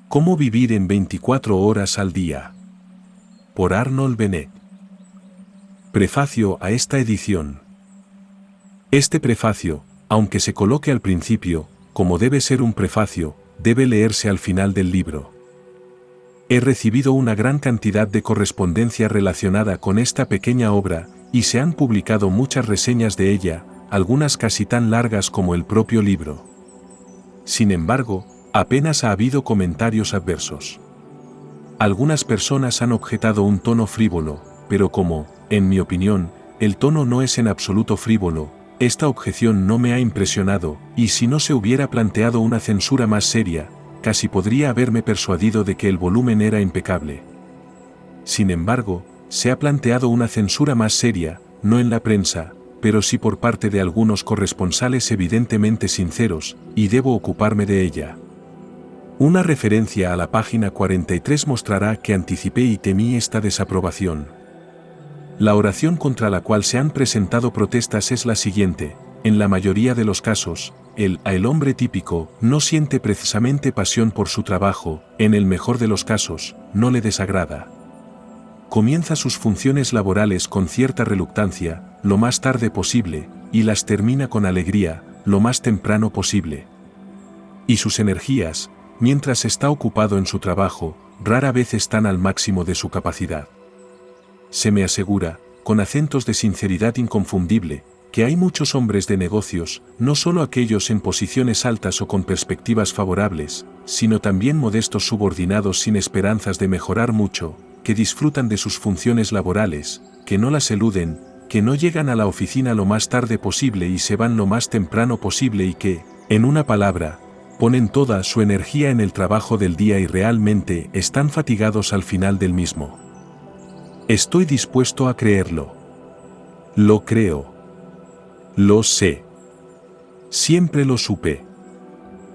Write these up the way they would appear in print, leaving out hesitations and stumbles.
¿Cómo vivir en 24 horas al día? Por Arnold Bennett. Prefacio a esta edición. Este prefacio, aunque se coloque al principio, como debe ser un prefacio, debe leerse al final del libro. He recibido una gran cantidad de correspondencia relacionada con esta pequeña obra, y se han publicado muchas reseñas de ella, algunas casi tan largas como el propio libro. Sin embargo, apenas ha habido comentarios adversos. Algunas personas han objetado un tono frívolo, pero como, en mi opinión, el tono no es en absoluto frívolo, esta objeción no me ha impresionado, y si no se hubiera planteado una censura más seria, casi podría haberme persuadido de que el volumen era impecable. Sin embargo, se ha planteado una censura más seria, no en la prensa, pero sí por parte de algunos corresponsales evidentemente sinceros, y debo ocuparme de ella. Una referencia a la página 43 mostrará que anticipé y temí esta desaprobación. La oración contra la cual se han presentado protestas es la siguiente: en la mayoría de los casos, el hombre típico no siente precisamente pasión por su trabajo, en el mejor de los casos, no le desagrada. Comienza sus funciones laborales con cierta reluctancia, lo más tarde posible, y las termina con alegría, lo más temprano posible. Y sus energías, mientras está ocupado en su trabajo, rara vez están al máximo de su capacidad. Se me asegura, con acentos de sinceridad inconfundible, que hay muchos hombres de negocios, no solo aquellos en posiciones altas o con perspectivas favorables, sino también modestos subordinados sin esperanzas de mejorar mucho, que disfrutan de sus funciones laborales, que no las eluden, que no llegan a la oficina lo más tarde posible y se van lo más temprano posible y que, en una palabra, ponen toda su energía en el trabajo del día y realmente están fatigados al final del mismo. Estoy dispuesto a creerlo. Lo creo. Lo sé. Siempre lo supe.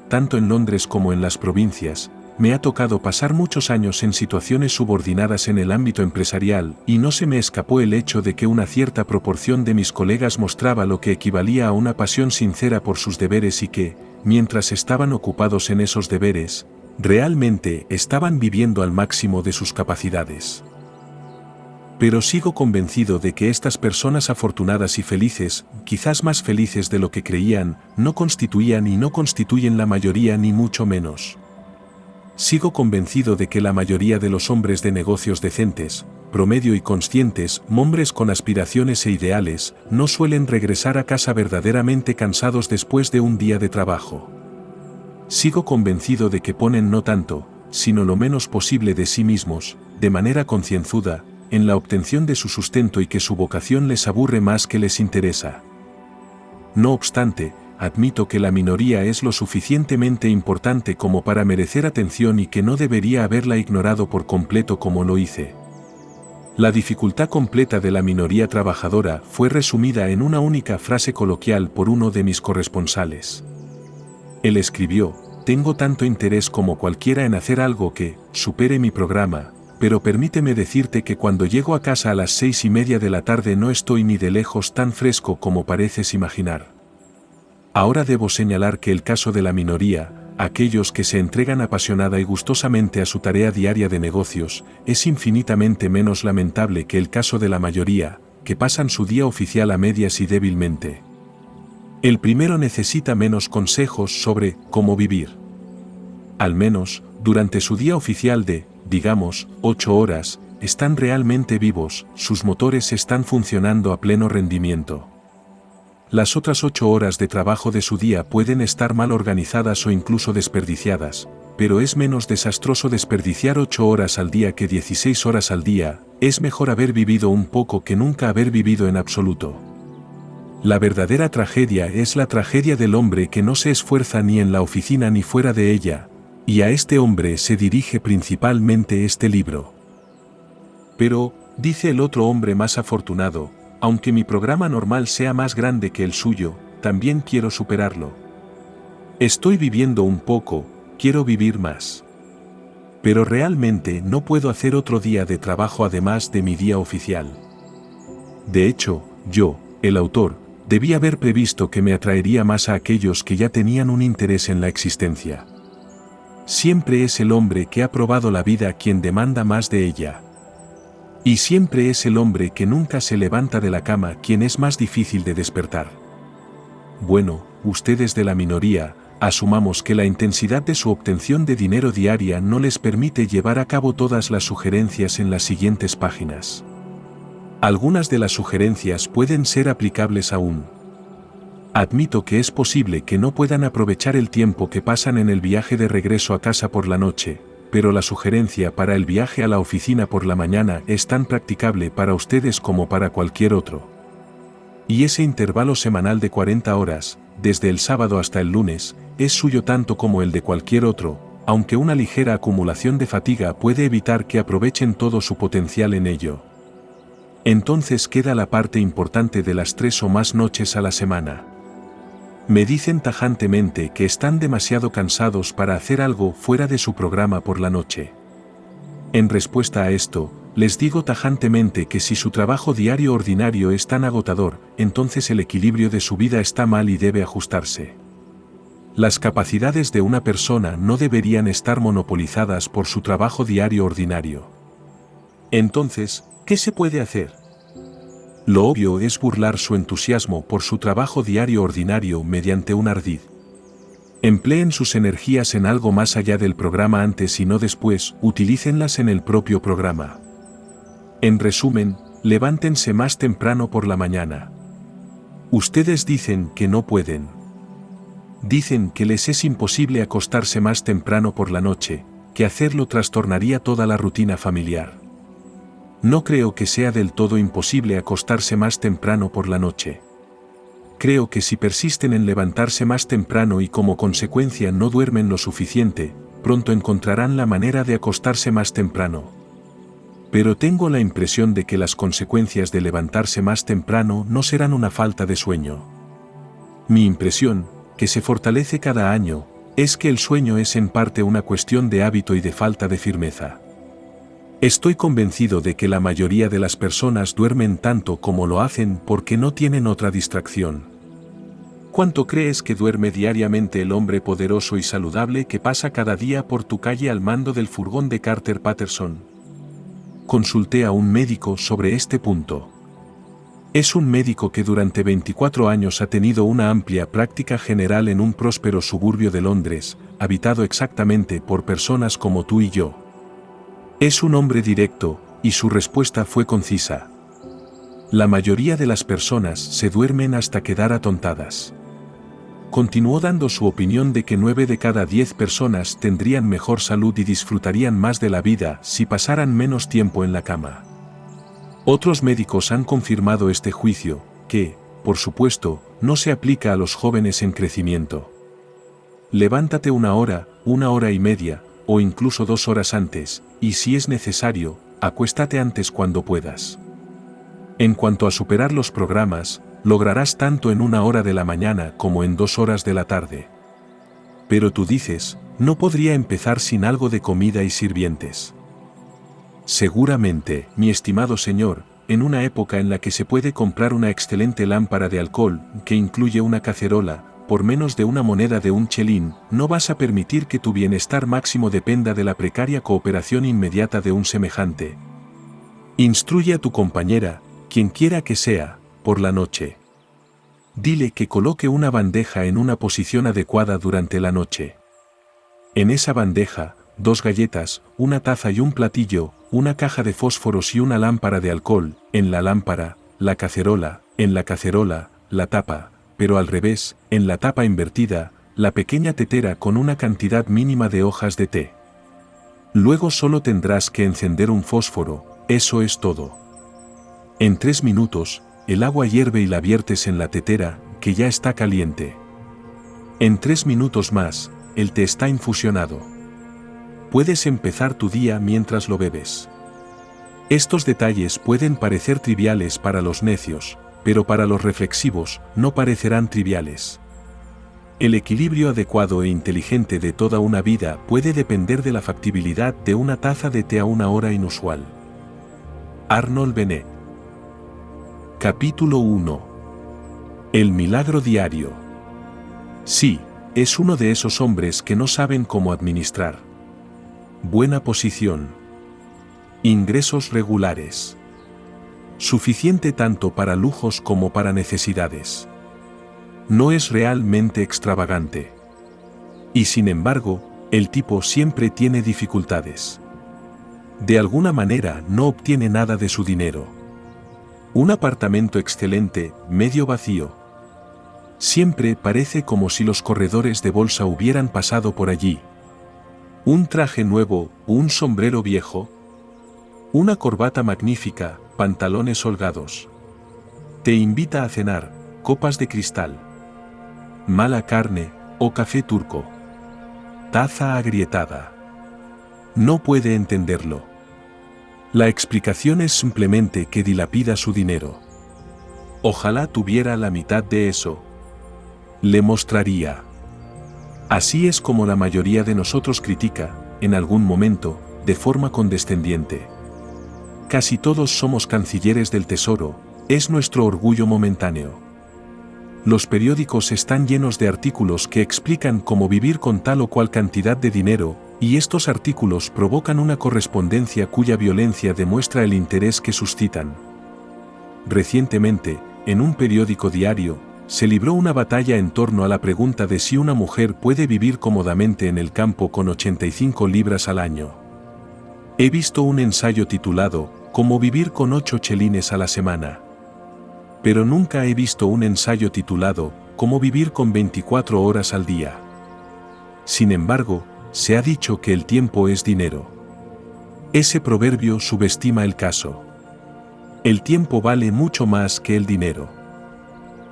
Tanto en Londres como en las provincias, me ha tocado pasar muchos años en situaciones subordinadas en el ámbito empresarial, y no se me escapó el hecho de que una cierta proporción de mis colegas mostraba lo que equivalía a una pasión sincera por sus deberes y que, mientras estaban ocupados en esos deberes, realmente estaban viviendo al máximo de sus capacidades. Pero sigo convencido de que estas personas afortunadas y felices, quizás más felices de lo que creían, no constituían y no constituyen la mayoría ni mucho menos. Sigo convencido de que la mayoría de los hombres de negocios decentes, promedio y conscientes, hombres con aspiraciones e ideales, no suelen regresar a casa verdaderamente cansados después de un día de trabajo. Sigo convencido de que ponen no tanto, sino lo menos posible de sí mismos, de manera concienzuda, en la obtención de su sustento y que su vocación les aburre más que les interesa. No obstante, admito que la minoría es lo suficientemente importante como para merecer atención y que no debería haberla ignorado por completo como lo hice. La dificultad completa de la minoría trabajadora fue resumida en una única frase coloquial por uno de mis corresponsales. Él escribió: tengo tanto interés como cualquiera en hacer algo que supere mi programa, pero permíteme decirte que cuando llego a casa a las 6:30 de la tarde no estoy ni de lejos tan fresco como pareces imaginar. Ahora debo señalar que el caso de la minoría, aquellos que se entregan apasionada y gustosamente a su tarea diaria de negocios, es infinitamente menos lamentable que el caso de la mayoría, que pasan su día oficial a medias y débilmente. El primero necesita menos consejos sobre cómo vivir. Al menos, durante su día oficial de, digamos, 8 horas, están realmente vivos, sus motores están funcionando a pleno rendimiento. Las otras 8 horas de trabajo de su día pueden estar mal organizadas o incluso desperdiciadas, pero es menos desastroso desperdiciar 8 horas al día que 16 horas al día, es mejor haber vivido un poco que nunca haber vivido en absoluto. La verdadera tragedia es la tragedia del hombre que no se esfuerza ni en la oficina ni fuera de ella, y a este hombre se dirige principalmente este libro. Pero, dice el otro hombre más afortunado, aunque mi programa normal sea más grande que el suyo, también quiero superarlo. Estoy viviendo un poco, quiero vivir más. Pero realmente no puedo hacer otro día de trabajo además de mi día oficial. De hecho, yo, el autor, debí haber previsto que me atraería más a aquellos que ya tenían un interés en la existencia. Siempre es el hombre que ha probado la vida quien demanda más de ella. Y siempre es el hombre que nunca se levanta de la cama quien es más difícil de despertar. Bueno, ustedes de la minoría, asumamos que la intensidad de su obtención de dinero diaria no les permite llevar a cabo todas las sugerencias en las siguientes páginas. Algunas de las sugerencias pueden ser aplicables aún. Admito que es posible que no puedan aprovechar el tiempo que pasan en el viaje de regreso a casa por la noche, pero la sugerencia para el viaje a la oficina por la mañana es tan practicable para ustedes como para cualquier otro. Y ese intervalo semanal de 40 horas, desde el sábado hasta el lunes, es suyo tanto como el de cualquier otro, aunque una ligera acumulación de fatiga puede evitar que aprovechen todo su potencial en ello. Entonces queda la parte importante de las 3 o más noches a la semana. Me dicen tajantemente que están demasiado cansados para hacer algo fuera de su programa por la noche. En respuesta a esto, les digo tajantemente que si su trabajo diario ordinario es tan agotador, entonces el equilibrio de su vida está mal y debe ajustarse. Las capacidades de una persona no deberían estar monopolizadas por su trabajo diario ordinario. Entonces, ¿qué se puede hacer? Lo obvio es burlar su entusiasmo por su trabajo diario ordinario mediante un ardid. Empleen sus energías en algo más allá del programa antes y no después, utilícenlas en el propio programa. En resumen, levántense más temprano por la mañana. Ustedes dicen que no pueden. Dicen que les es imposible acostarse más temprano por la noche, que hacerlo trastornaría toda la rutina familiar. No creo que sea del todo imposible acostarse más temprano por la noche. Creo que si persisten en levantarse más temprano y como consecuencia no duermen lo suficiente, pronto encontrarán la manera de acostarse más temprano. Pero tengo la impresión de que las consecuencias de levantarse más temprano no serán una falta de sueño. Mi impresión, que se fortalece cada año, es que el sueño es en parte una cuestión de hábito y de falta de firmeza. Estoy convencido de que la mayoría de las personas duermen tanto como lo hacen porque no tienen otra distracción. ¿Cuánto crees que duerme diariamente el hombre poderoso y saludable que pasa cada día por tu calle al mando del furgón de Carter Patterson? Consulté a un médico sobre este punto. Es un médico que durante 24 años ha tenido una amplia práctica general en un próspero suburbio de Londres, habitado exactamente por personas como tú y yo. Es un hombre directo, y su respuesta fue concisa. La mayoría de las personas se duermen hasta quedar atontadas. Continuó dando su opinión de que 9 de cada 10 personas tendrían mejor salud y disfrutarían más de la vida si pasaran menos tiempo en la cama. Otros médicos han confirmado este juicio, que, por supuesto, no se aplica a los jóvenes en crecimiento. Levántate 1 hora, 1 hora y media, o incluso 2 horas antes, y si es necesario, acuéstate antes cuando puedas. En cuanto a superar los programas, lograrás tanto en 1 hora de la mañana como en 2 horas de la tarde. Pero tú dices, no podría empezar sin algo de comida y sirvientes. Seguramente, mi estimado señor, en una época en la que se puede comprar una excelente lámpara de alcohol, que incluye una cacerola, por menos de 1 moneda de un chelín, no vas a permitir que tu bienestar máximo dependa de la precaria cooperación inmediata de un semejante. Instruye a tu compañera, quien quiera que sea, por la noche. Dile que coloque una bandeja en una posición adecuada durante la noche. En esa bandeja, 2 galletas, una taza y un platillo, una caja de fósforos y una lámpara de alcohol, en la lámpara, la cacerola, en la cacerola, la tapa, pero al revés, en la tapa invertida, la pequeña tetera con una cantidad mínima de hojas de té. Luego solo tendrás que encender un fósforo, eso es todo. En 3 minutos, el agua hierve y la viertes en la tetera, que ya está caliente. En 3 minutos más, el té está infusionado. Puedes empezar tu día mientras lo bebes. Estos detalles pueden parecer triviales para los necios, pero para los reflexivos, no parecerán triviales. El equilibrio adecuado e inteligente de toda una vida puede depender de la factibilidad de una taza de té a 1 hora inusual. Arnold Bennett. Capítulo 1. El milagro diario. Sí, es uno de esos hombres que no saben cómo administrar. Buena posición. Ingresos regulares. Suficiente tanto para lujos como para necesidades. No es realmente extravagante. Y sin embargo, el tipo siempre tiene dificultades. De alguna manera no obtiene nada de su dinero. Un apartamento excelente, medio vacío. Siempre parece como si los corredores de bolsa hubieran pasado por allí. Un traje nuevo, un sombrero viejo. Una corbata magnífica, pantalones holgados. Te invita a cenar, copas de cristal. Mala carne, o café turco. Taza agrietada. No puede entenderlo. La explicación es simplemente que dilapida su dinero. Ojalá tuviera la mitad de eso. Le mostraría. Así es como la mayoría de nosotros critica, en algún momento, de forma condescendiente. Casi todos somos cancilleres del tesoro, es nuestro orgullo momentáneo. Los periódicos están llenos de artículos que explican cómo vivir con tal o cual cantidad de dinero, y estos artículos provocan una correspondencia cuya violencia demuestra el interés que suscitan. Recientemente, en un periódico diario, se libró una batalla en torno a la pregunta de si una mujer puede vivir cómodamente en el campo con 85 libras al año. He visto un ensayo titulado «Cómo vivir con 8 chelines a la semana». Pero nunca he visto un ensayo titulado «Cómo vivir con 24 horas al día». Sin embargo, se ha dicho que el tiempo es dinero. Ese proverbio subestima el caso. El tiempo vale mucho más que el dinero.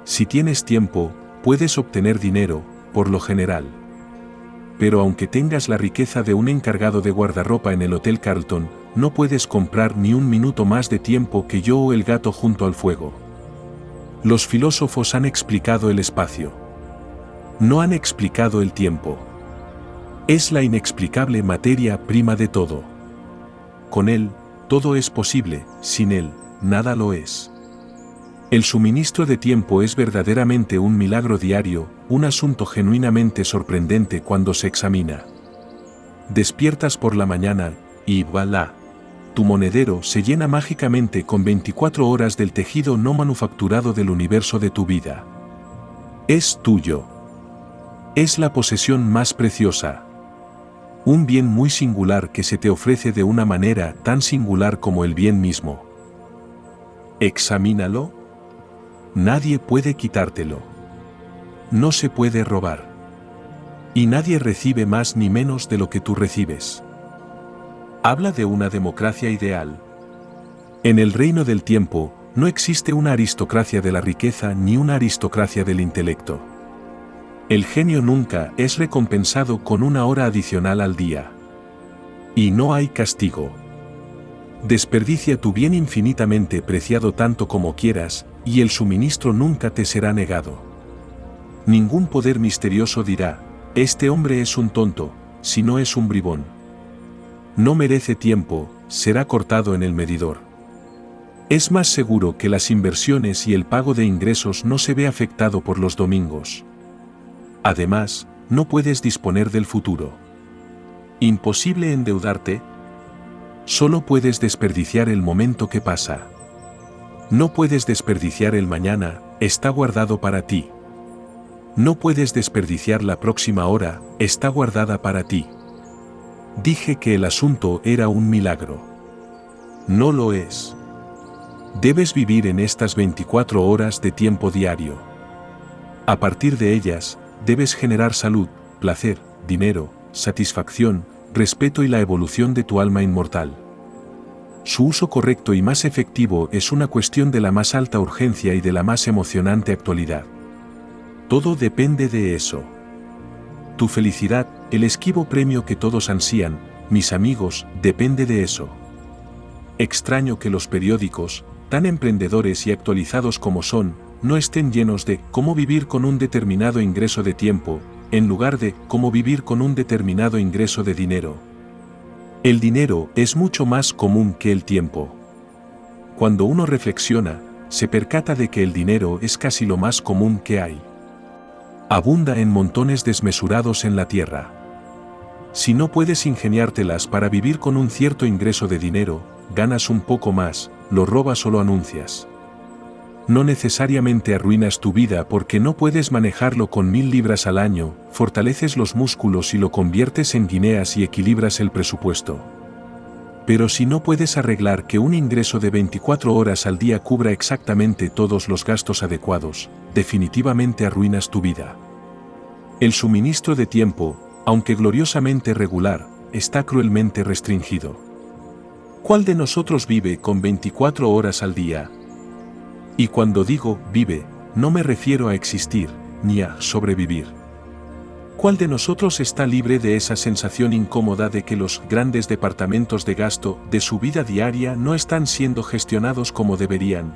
Si tienes tiempo, puedes obtener dinero, por lo general. Pero aunque tengas la riqueza de un encargado de guardarropa en el Hotel Carlton, no puedes comprar ni un minuto más de tiempo que yo o el gato junto al fuego. Los filósofos han explicado el espacio. No han explicado el tiempo. Es la inexplicable materia prima de todo. Con él, todo es posible, sin él, nada lo es. El suministro de tiempo es verdaderamente un milagro diario, un asunto genuinamente sorprendente cuando se examina. Despiertas por la mañana, y voilà. Tu monedero se llena mágicamente con 24 horas del tejido no manufacturado del universo de tu vida. Es tuyo. Es la posesión más preciosa. Un bien muy singular que se te ofrece de una manera tan singular como el bien mismo. Examínalo. Nadie puede quitártelo. No se puede robar. Y nadie recibe más ni menos de lo que tú recibes. Habla de una democracia ideal. En el reino del tiempo, no existe una aristocracia de la riqueza ni una aristocracia del intelecto. El genio nunca es recompensado con una hora adicional al día. Y no hay castigo. Desperdicia tu bien infinitamente preciado tanto como quieras, y el suministro nunca te será negado. Ningún poder misterioso dirá, este hombre es un tonto, si no es un bribón. No merece tiempo, será cortado en el medidor. Es más seguro que las inversiones y el pago de ingresos no se ve afectado por los domingos. Además, no puedes disponer del futuro. Imposible endeudarte. Solo puedes desperdiciar el momento que pasa. No puedes desperdiciar el mañana, está guardado para ti. No puedes desperdiciar la próxima hora, está guardada para ti. Dije que el asunto era un milagro. No lo es. Debes vivir en estas 24 horas de tiempo diario. A partir de ellas, debes generar salud, placer, dinero, satisfacción, respeto y la evolución de tu alma inmortal. Su uso correcto y más efectivo es una cuestión de la más alta urgencia y de la más emocionante actualidad. Todo depende de eso. Tu felicidad, el esquivo premio que todos ansían, mis amigos, depende de eso. Extraño que los periódicos, tan emprendedores y actualizados como son, no estén llenos de cómo vivir con un determinado ingreso de tiempo, en lugar de cómo vivir con un determinado ingreso de dinero. El dinero es mucho más común que el tiempo. Cuando uno reflexiona, se percata de que el dinero es casi lo más común que hay. Abunda en montones desmesurados en la tierra. Si no puedes ingeniártelas para vivir con un cierto ingreso de dinero, ganas un poco más, lo robas o lo anuncias. No necesariamente arruinas tu vida porque no puedes manejarlo con 1000 libras al año, fortaleces los músculos y lo conviertes en guineas y equilibras el presupuesto. Pero si no puedes arreglar que un ingreso de 24 horas al día cubra exactamente todos los gastos adecuados, definitivamente arruinas tu vida. El suministro de tiempo, aunque gloriosamente regular, está cruelmente restringido. ¿Cuál de nosotros vive con 24 horas al día? Y cuando digo vive, no me refiero a existir, ni a sobrevivir. ¿Cuál de nosotros está libre de esa sensación incómoda de que los grandes departamentos de gasto de su vida diaria no están siendo gestionados como deberían?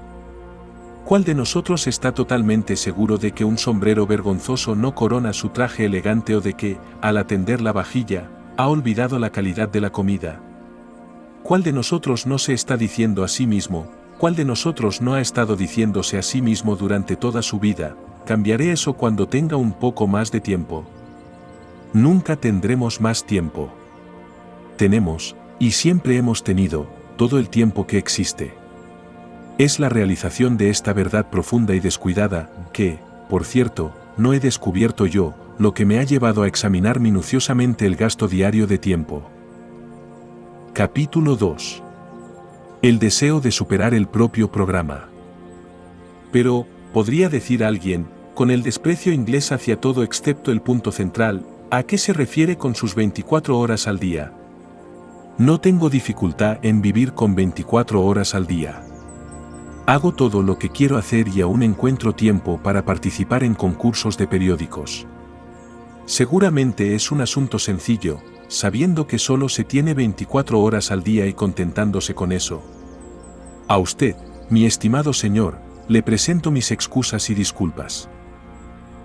¿Cuál de nosotros está totalmente seguro de que un sombrero vergonzoso no corona su traje elegante o de que, al atender la vajilla, ha olvidado la calidad de la comida? ¿Cuál de nosotros no se está diciendo a sí mismo, cuál de nosotros no ha estado diciéndose a sí mismo durante toda su vida, cambiaré eso cuando tenga un poco más de tiempo? Nunca tendremos más tiempo. Tenemos, y siempre hemos tenido, todo el tiempo que existe. Es la realización de esta verdad profunda y descuidada, que, por cierto, no he descubierto yo, lo que me ha llevado a examinar minuciosamente el gasto diario de tiempo. Capítulo 2. El deseo de superar el propio programa. Pero, podría decir alguien, con el desprecio inglés hacia todo excepto el punto central, ¿a qué se refiere con sus 24 horas al día? No tengo dificultad en vivir con 24 horas al día. Hago todo lo que quiero hacer y aún encuentro tiempo para participar en concursos de periódicos. Seguramente es un asunto sencillo, sabiendo que solo se tiene 24 horas al día y contentándose con eso. A usted, mi estimado señor, le presento mis excusas y disculpas.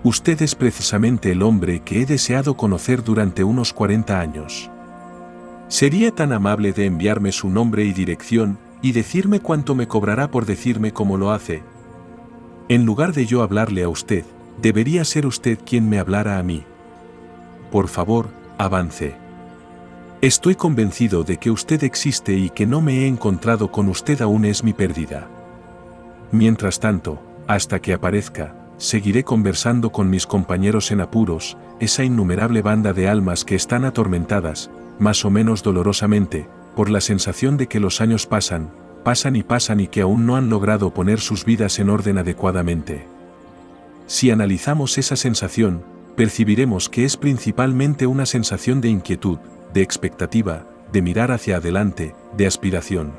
Usted es precisamente el hombre que he deseado conocer durante unos 40 años. ¿Sería tan amable de enviarme su nombre y dirección, y decirme cuánto me cobrará por decirme cómo lo hace? En lugar de yo hablarle a usted, debería ser usted quien me hablara a mí. Por favor, avance. Estoy convencido de que usted existe y que no me he encontrado con usted aún es mi pérdida. Mientras tanto, hasta que aparezca, seguiré conversando con mis compañeros en apuros, esa innumerable banda de almas que están atormentadas, más o menos dolorosamente, por la sensación de que los años pasan y que aún no han logrado poner sus vidas en orden adecuadamente. Si analizamos esa sensación, percibiremos que es principalmente una sensación de inquietud, de expectativa, de mirar hacia adelante, de aspiración.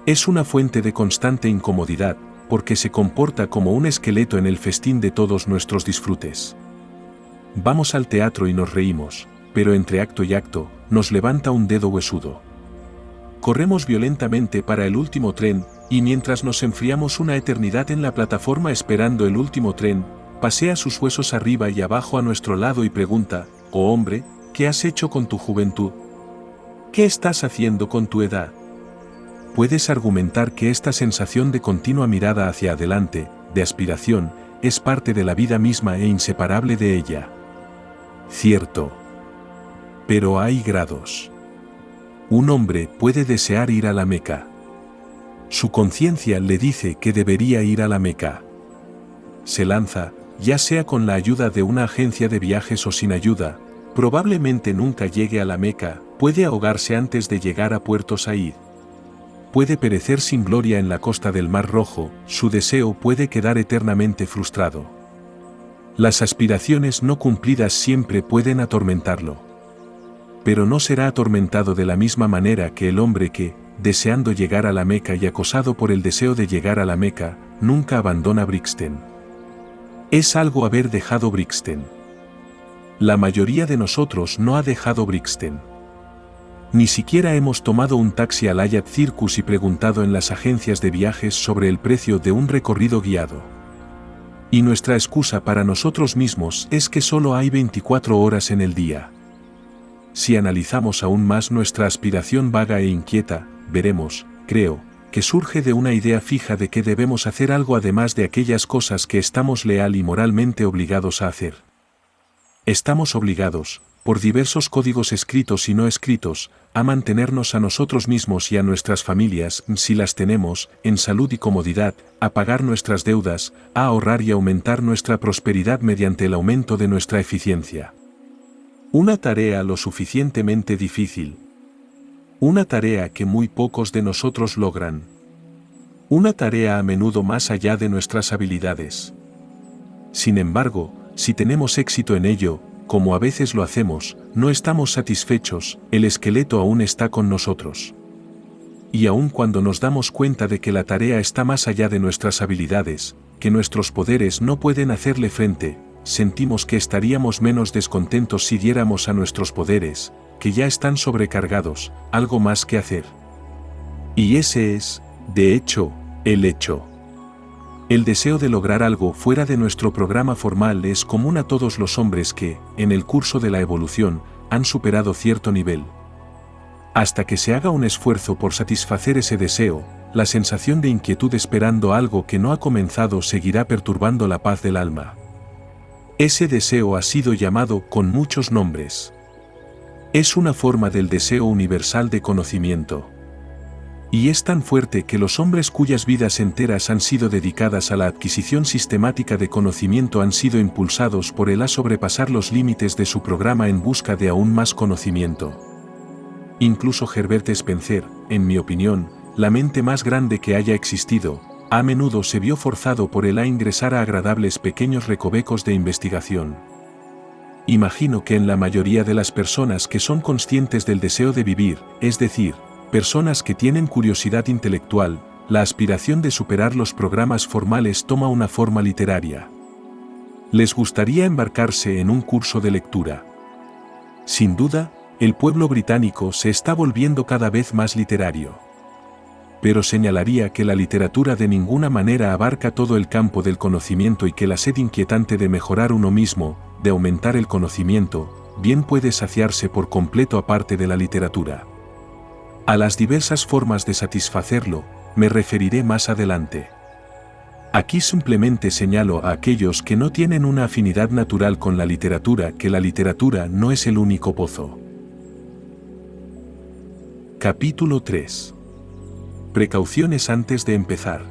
Es una fuente de constante incomodidad, porque se comporta como un esqueleto en el festín de todos nuestros disfrutes. Vamos al teatro y nos reímos, pero entre acto y acto, nos levanta un dedo huesudo. Corremos violentamente para el último tren, y mientras nos enfriamos una eternidad en la plataforma esperando el último tren, pasea sus huesos arriba y abajo a nuestro lado y pregunta, «Oh hombre, ¿qué has hecho con tu juventud? ¿Qué estás haciendo con tu edad?» Puedes argumentar que esta sensación de continua mirada hacia adelante, de aspiración, es parte de la vida misma e inseparable de ella. Cierto. Pero hay grados. Un hombre puede desear ir a la Meca. Su conciencia le dice que debería ir a la Meca. Se lanza, ya sea con la ayuda de una agencia de viajes o sin ayuda, probablemente nunca llegue a la Meca, puede ahogarse antes de llegar a Puerto Said. Puede perecer sin gloria en la costa del Mar Rojo, su deseo puede quedar eternamente frustrado. Las aspiraciones no cumplidas siempre pueden atormentarlo. Pero no será atormentado de la misma manera que el hombre que, deseando llegar a la Meca y acosado por el deseo de llegar a la Meca, nunca abandona Brixton. Es algo haber dejado Brixton. La mayoría de nosotros no ha dejado Brixton. Ni siquiera hemos tomado un taxi al Hyatt Circus y preguntado en las agencias de viajes sobre el precio de un recorrido guiado. Y nuestra excusa para nosotros mismos es que solo hay 24 horas en el día. Si analizamos aún más nuestra aspiración vaga e inquieta, veremos, creo, que surge de una idea fija de que debemos hacer algo además de aquellas cosas que estamos leal y moralmente obligados a hacer. Estamos obligados, por diversos códigos escritos y no escritos, a mantenernos a nosotros mismos y a nuestras familias, si las tenemos, en salud y comodidad, a pagar nuestras deudas, a ahorrar y aumentar nuestra prosperidad mediante el aumento de nuestra eficiencia. Una tarea lo suficientemente difícil. Una tarea que muy pocos de nosotros logran. Una tarea a menudo más allá de nuestras habilidades. Sin embargo, si tenemos éxito en ello, como a veces lo hacemos, no estamos satisfechos, el esqueleto aún está con nosotros. Y aun cuando nos damos cuenta de que la tarea está más allá de nuestras habilidades, que nuestros poderes no pueden hacerle frente, sentimos que estaríamos menos descontentos si diéramos a nuestros poderes, que ya están sobrecargados, algo más que hacer. Y ese es, de hecho, el hecho. El deseo de lograr algo fuera de nuestro programa formal es común a todos los hombres que, en el curso de la evolución, han superado cierto nivel. Hasta que se haga un esfuerzo por satisfacer ese deseo, la sensación de inquietud esperando algo que no ha comenzado seguirá perturbando la paz del alma. Ese deseo ha sido llamado con muchos nombres. Es una forma del deseo universal de conocimiento. Y es tan fuerte que los hombres cuyas vidas enteras han sido dedicadas a la adquisición sistemática de conocimiento han sido impulsados por él a sobrepasar los límites de su programa en busca de aún más conocimiento. Incluso Herbert Spencer, en mi opinión, la mente más grande que haya existido, a menudo se vio forzado por él a ingresar a agradables pequeños recovecos de investigación. Imagino que en la mayoría de las personas que son conscientes del deseo de vivir, es decir, personas que tienen curiosidad intelectual, la aspiración de superar los programas formales toma una forma literaria. Les gustaría embarcarse en un curso de lectura. Sin duda, el pueblo británico se está volviendo cada vez más literario. Pero señalaría que la literatura de ninguna manera abarca todo el campo del conocimiento y que la sed inquietante de mejorar uno mismo, de aumentar el conocimiento, bien puede saciarse por completo aparte de la literatura. A las diversas formas de satisfacerlo, me referiré más adelante. Aquí simplemente señalo a aquellos que no tienen una afinidad natural con la literatura que la literatura no es el único pozo. Capítulo 3. Precauciones antes de empezar.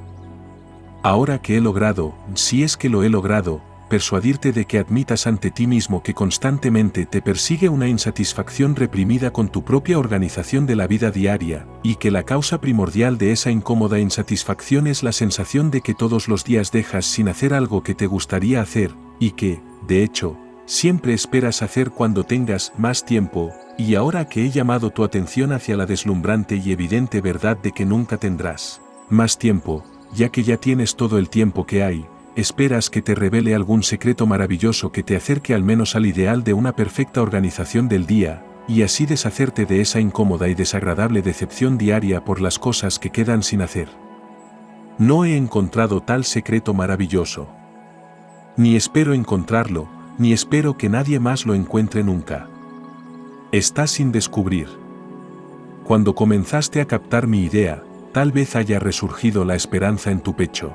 Ahora que he logrado, si es que lo he logrado, persuadirte de que admitas ante ti mismo que constantemente te persigue una insatisfacción reprimida con tu propia organización de la vida diaria, y que la causa primordial de esa incómoda insatisfacción es la sensación de que todos los días dejas sin hacer algo que te gustaría hacer, y que, de hecho, siempre esperas hacer cuando tengas más tiempo, y ahora que he llamado tu atención hacia la deslumbrante y evidente verdad de que nunca tendrás más tiempo, ya que ya tienes todo el tiempo que hay, esperas que te revele algún secreto maravilloso que te acerque al menos al ideal de una perfecta organización del día, y así deshacerte de esa incómoda y desagradable decepción diaria por las cosas que quedan sin hacer. No he encontrado tal secreto maravilloso. Ni espero encontrarlo, ni espero que nadie más lo encuentre nunca. Está sin descubrir. Cuando comenzaste a captar mi idea, tal vez haya resurgido la esperanza en tu pecho.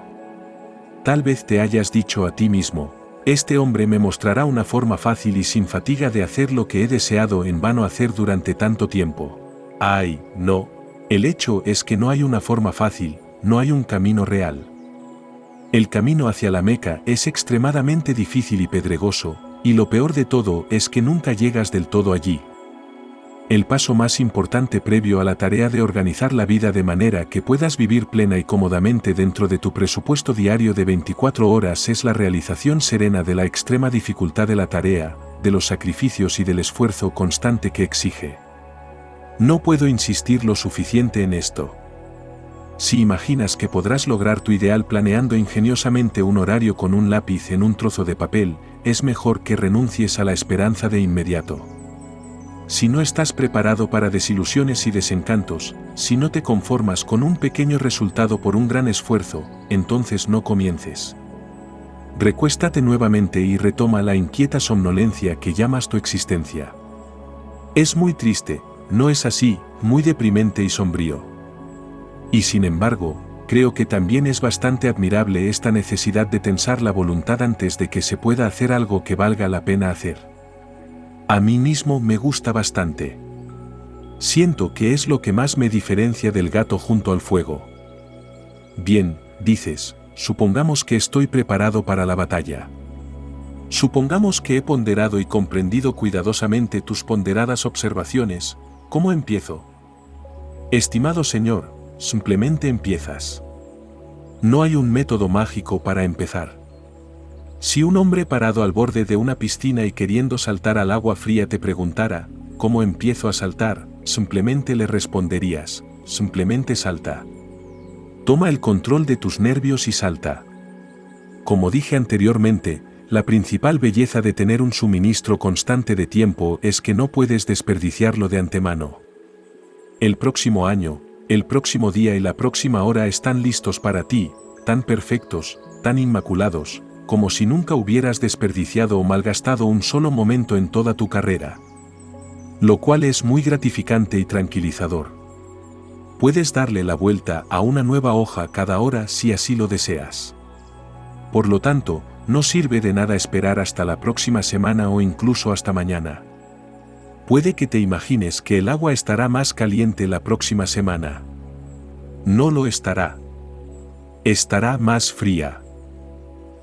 Tal vez te hayas dicho a ti mismo, este hombre me mostrará una forma fácil y sin fatiga de hacer lo que he deseado en vano hacer durante tanto tiempo. ¡Ay, no! El hecho es que no hay una forma fácil, no hay un camino real. El camino hacia la Meca es extremadamente difícil y pedregoso, y lo peor de todo es que nunca llegas del todo allí. El paso más importante previo a la tarea de organizar la vida de manera que puedas vivir plena y cómodamente dentro de tu presupuesto diario de 24 horas es la realización serena de la extrema dificultad de la tarea, de los sacrificios y del esfuerzo constante que exige. No puedo insistir lo suficiente en esto. Si imaginas que podrás lograr tu ideal planeando ingeniosamente un horario con un lápiz en un trozo de papel, es mejor que renuncies a la esperanza de inmediato. Si no estás preparado para desilusiones y desencantos, si no te conformas con un pequeño resultado por un gran esfuerzo, entonces no comiences. Recuéstate nuevamente y retoma la inquieta somnolencia que llamas tu existencia. Es muy triste, ¿no es así? Muy deprimente y sombrío. Y sin embargo, creo que también es bastante admirable esta necesidad de tensar la voluntad antes de que se pueda hacer algo que valga la pena hacer. A mí mismo me gusta bastante. Siento que es lo que más me diferencia del gato junto al fuego. Bien, dices, supongamos que estoy preparado para la batalla. Supongamos que he ponderado y comprendido cuidadosamente tus ponderadas observaciones. ¿Cómo empiezo? Estimado señor, simplemente empiezas. No hay un método mágico para empezar. Si un hombre parado al borde de una piscina y queriendo saltar al agua fría te preguntara, ¿cómo empiezo a saltar?, simplemente le responderías, simplemente salta. Toma el control de tus nervios y salta. Como dije anteriormente, la principal belleza de tener un suministro constante de tiempo es que no puedes desperdiciarlo de antemano. El próximo año, el próximo día y la próxima hora están listos para ti, tan perfectos, tan inmaculados, como si nunca hubieras desperdiciado o malgastado un solo momento en toda tu carrera. Lo cual es muy gratificante y tranquilizador. Puedes darle la vuelta a una nueva hoja cada hora si así lo deseas. Por lo tanto, no sirve de nada esperar hasta la próxima semana o incluso hasta mañana. Puede que te imagines que el agua estará más caliente la próxima semana. No lo estará. Estará más fría.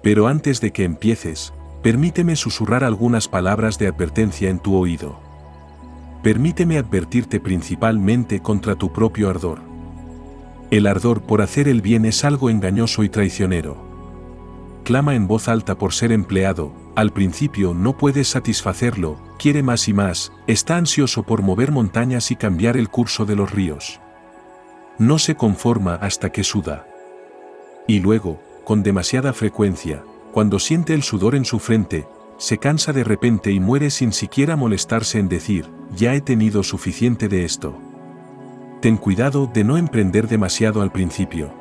Pero antes de que empieces, permíteme susurrar algunas palabras de advertencia en tu oído. Permíteme advertirte principalmente contra tu propio ardor. El ardor por hacer el bien es algo engañoso y traicionero. Clama en voz alta por ser empleado, al principio no puedes satisfacerlo, quiere más y más, está ansioso por mover montañas y cambiar el curso de los ríos. No se conforma hasta que suda. Y luego, con demasiada frecuencia, cuando siente el sudor en su frente, se cansa de repente y muere sin siquiera molestarse en decir, ya he tenido suficiente de esto. Ten cuidado de no emprender demasiado al principio.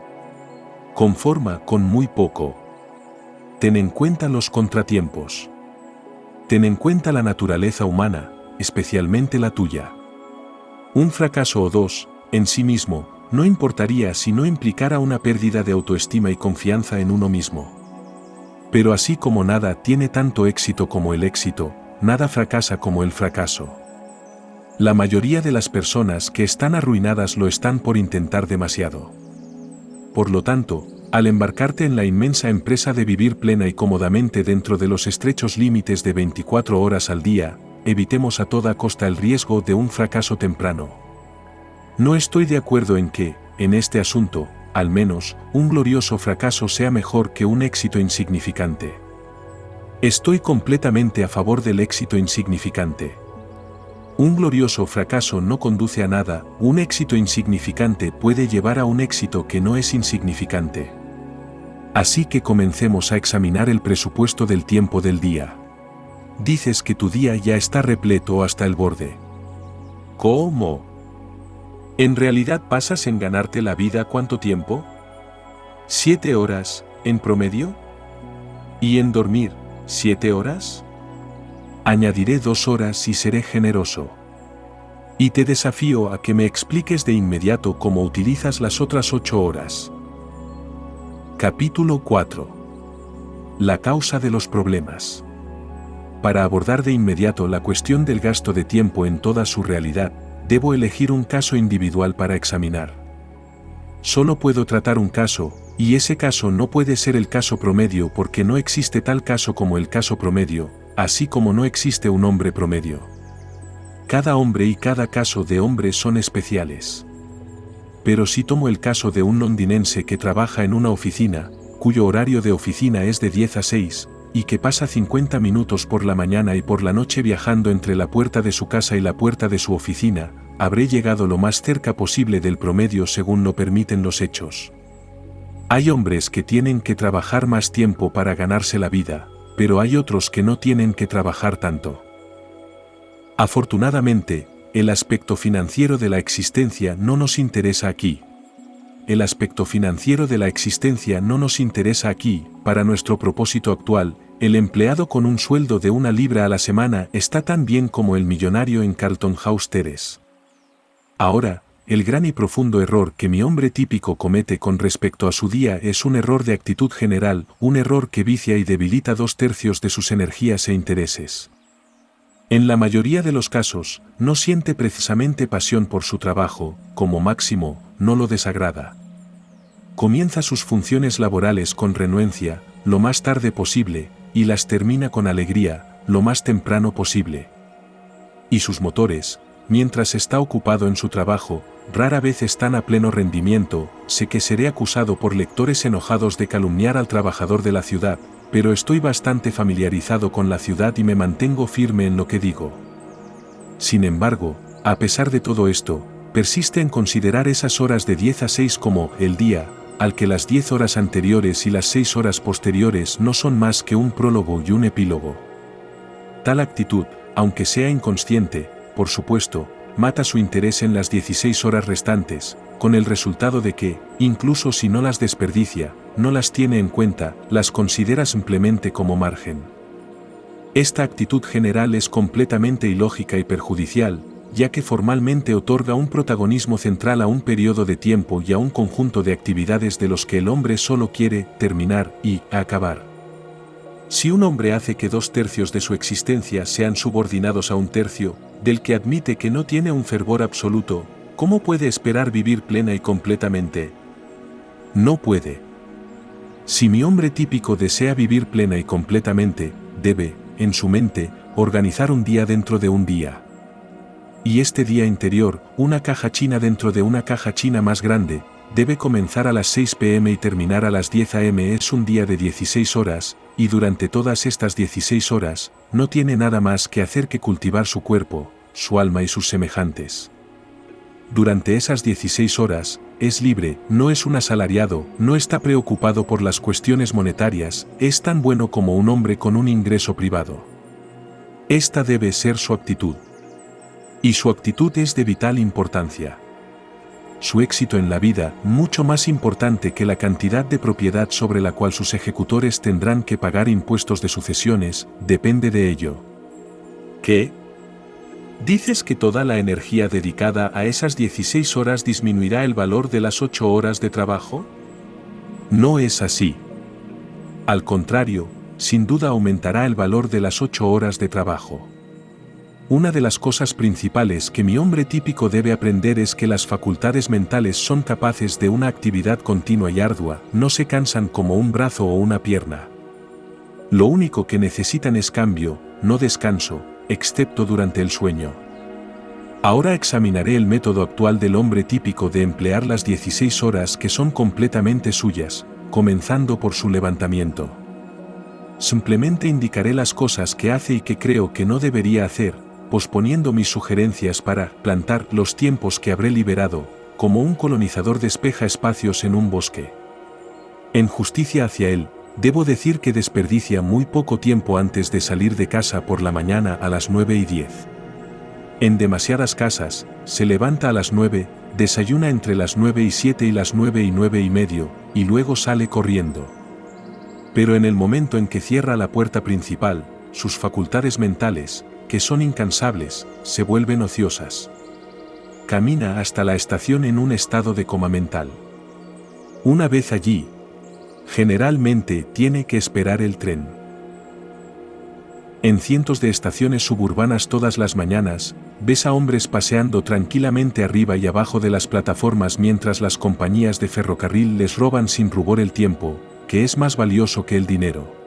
Conforma con muy poco. Ten en cuenta los contratiempos. Ten en cuenta la naturaleza humana, especialmente la tuya. Un fracaso o dos, en sí mismo, no importaría si no implicara una pérdida de autoestima y confianza en uno mismo. Pero así como nada tiene tanto éxito como el éxito, nada fracasa como el fracaso. La mayoría de las personas que están arruinadas lo están por intentar demasiado. Por lo tanto, al embarcarte en la inmensa empresa de vivir plena y cómodamente dentro de los estrechos límites de 24 horas al día, evitemos a toda costa el riesgo de un fracaso temprano. No estoy de acuerdo en que, en este asunto, al menos, un glorioso fracaso sea mejor que un éxito insignificante. Estoy completamente a favor del éxito insignificante. Un glorioso fracaso no conduce a nada, un éxito insignificante puede llevar a un éxito que no es insignificante. Así que comencemos a examinar el presupuesto del tiempo del día. Dices que tu día ya está repleto hasta el borde. ¿Cómo? ¿En realidad pasas en ganarte la vida cuánto tiempo? ¿7 horas, en promedio? ¿Y en dormir, 7 horas? Añadiré 2 horas y seré generoso. Y te desafío a que me expliques de inmediato cómo utilizas las otras 8 horas. Capítulo 4. La causa de los problemas. Para abordar de inmediato la cuestión del gasto de tiempo en toda su realidad, debo elegir un caso individual para examinar. Solo puedo tratar un caso, y ese caso no puede ser el caso promedio porque no existe tal caso como el caso promedio, así como no existe un hombre promedio. Cada hombre y cada caso de hombre son especiales. Pero si tomo el caso de un londinense que trabaja en una oficina, cuyo horario de oficina es de 10 a 6, y que pasa 50 minutos por la mañana y por la noche viajando entre la puerta de su casa y la puerta de su oficina, habré llegado lo más cerca posible del promedio según lo permiten los hechos. Hay hombres que tienen que trabajar más tiempo para ganarse la vida, pero hay otros que no tienen que trabajar tanto. Afortunadamente, el aspecto financiero de la existencia no nos interesa aquí. El aspecto financiero de la existencia no nos interesa aquí, para nuestro propósito actual, el empleado con un sueldo de 1 libra a la semana está tan bien como el millonario en Carlton House Terrace. Ahora, el gran y profundo error que mi hombre típico comete con respecto a su día es un error de actitud general, un error que vicia y debilita 2/3 de sus energías e intereses. En la mayoría de los casos, no siente precisamente pasión por su trabajo, como máximo, no lo desagrada. Comienza sus funciones laborales con renuencia, lo más tarde posible, y las termina con alegría, lo más temprano posible. Y sus motores, mientras está ocupado en su trabajo, rara vez están a pleno rendimiento. Sé que seré acusado por lectores enojados de calumniar al trabajador de la ciudad, pero estoy bastante familiarizado con la ciudad y me mantengo firme en lo que digo. Sin embargo, a pesar de todo esto, persiste en considerar esas horas de 10 a 6 como el día, al que las 10 horas anteriores y las 6 horas posteriores no son más que un prólogo y un epílogo. Tal actitud, aunque sea inconsciente, por supuesto, mata su interés en las 16 horas restantes, con el resultado de que, incluso si no las desperdicia, no las tiene en cuenta, las considera simplemente como margen. Esta actitud general es completamente ilógica y perjudicial, ya que formalmente otorga un protagonismo central a un periodo de tiempo y a un conjunto de actividades de los que el hombre solo quiere terminar y acabar. Si un hombre hace que 2/3 de su existencia sean subordinados a 1/3, del que admite que no tiene un fervor absoluto, ¿cómo puede esperar vivir plena y completamente? No puede. Si mi hombre típico desea vivir plena y completamente, debe, en su mente, organizar un día dentro de un día. Y este día interior, una caja china dentro de una caja china más grande, debe comenzar a las 6 p.m. y terminar a las 10 a.m. Es un día de 16 horas, y durante todas estas 16 horas, no tiene nada más que hacer que cultivar su cuerpo, su alma y sus semejantes. Durante esas 16 horas, es libre, no es un asalariado, no está preocupado por las cuestiones monetarias, es tan bueno como un hombre con un ingreso privado. Esta debe ser su actitud. Y su actitud es de vital importancia. Su éxito en la vida, mucho más importante que la cantidad de propiedad sobre la cual sus ejecutores tendrán que pagar impuestos de sucesiones, depende de ello. ¿Qué? ¿Dices que toda la energía dedicada a esas 16 horas disminuirá el valor de las 8 horas de trabajo? No es así. Al contrario, sin duda aumentará el valor de las 8 horas de trabajo. Una de las cosas principales que mi hombre típico debe aprender es que las facultades mentales son capaces de una actividad continua y ardua, no se cansan como un brazo o una pierna. Lo único que necesitan es cambio, no descanso, excepto durante el sueño. Ahora examinaré el método actual del hombre típico de emplear las 16 horas que son completamente suyas, comenzando por su levantamiento. Simplemente indicaré las cosas que hace y que creo que no debería hacer, posponiendo mis sugerencias para plantar los tiempos que habré liberado, como un colonizador despeja espacios en un bosque. En justicia hacia él, debo decir que desperdicia muy poco tiempo antes de salir de casa por la mañana a las 9:10. En demasiadas casas, se levanta a las 9, desayuna entre las 9:07 y las 9:09:30, y luego sale corriendo. Pero en el momento en que cierra la puerta principal, sus facultades mentales, que son incansables, se vuelven ociosas. Camina hasta la estación en un estado de coma mental. Una vez allí, generalmente tiene que esperar el tren. En cientos de estaciones suburbanas todas las mañanas, ves a hombres paseando tranquilamente arriba y abajo de las plataformas mientras las compañías de ferrocarril les roban sin rubor el tiempo, que es más valioso que el dinero.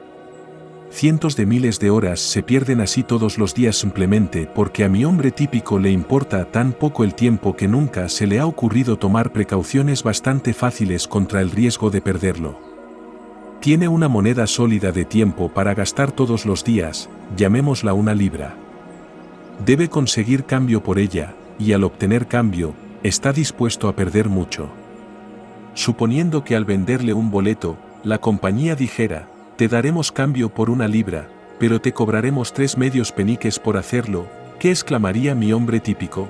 Cientos de miles de horas se pierden así todos los días simplemente porque a mi hombre típico le importa tan poco el tiempo que nunca se le ha ocurrido tomar precauciones bastante fáciles contra el riesgo de perderlo. Tiene una moneda sólida de tiempo para gastar todos los días, llamémosla una libra. Debe conseguir cambio por ella, y al obtener cambio, está dispuesto a perder mucho. Suponiendo que al venderle un boleto, la compañía dijera, te daremos cambio por 1 libra, pero te cobraremos 3 medios peniques por hacerlo, ¿qué exclamaría mi hombre típico?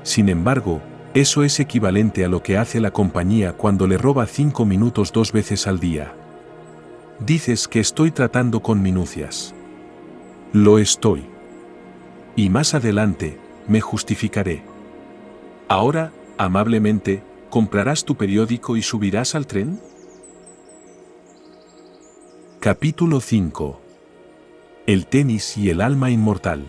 Sin embargo, eso es equivalente a lo que hace la compañía cuando le roba 5 minutos 2 veces al día. Dices que estoy tratando con minucias. Lo estoy. Y más adelante, me justificaré. Ahora, amablemente, comprarás tu periódico y subirás al tren? Capítulo 5. El tenis y el alma inmortal.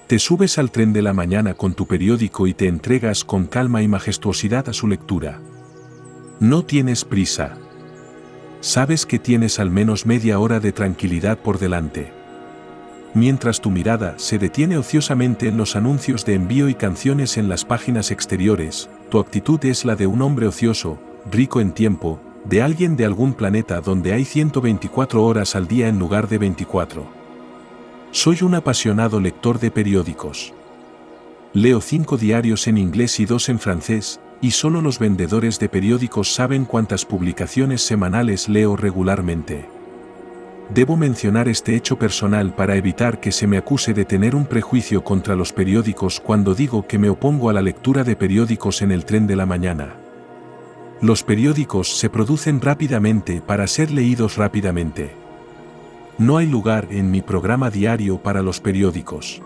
Te subes al tren de la mañana con tu periódico y te entregas con calma y majestuosidad a su lectura. No tienes prisa. Sabes que tienes al menos media hora de tranquilidad por delante. Mientras tu mirada se detiene ociosamente en los anuncios de envío y canciones en las páginas exteriores, tu actitud es la de un hombre ocioso, rico en tiempo, de alguien de algún planeta donde hay 124 horas al día en lugar de 24. Soy un apasionado lector de periódicos. Leo 5 diarios en inglés y 2 en francés, y solo los vendedores de periódicos saben cuántas publicaciones semanales leo regularmente. Debo mencionar este hecho personal para evitar que se me acuse de tener un prejuicio contra los periódicos cuando digo que me opongo a la lectura de periódicos en el tren de la mañana. Los periódicos se producen rápidamente para ser leídos rápidamente. No hay lugar en mi programa diario para los periódicos.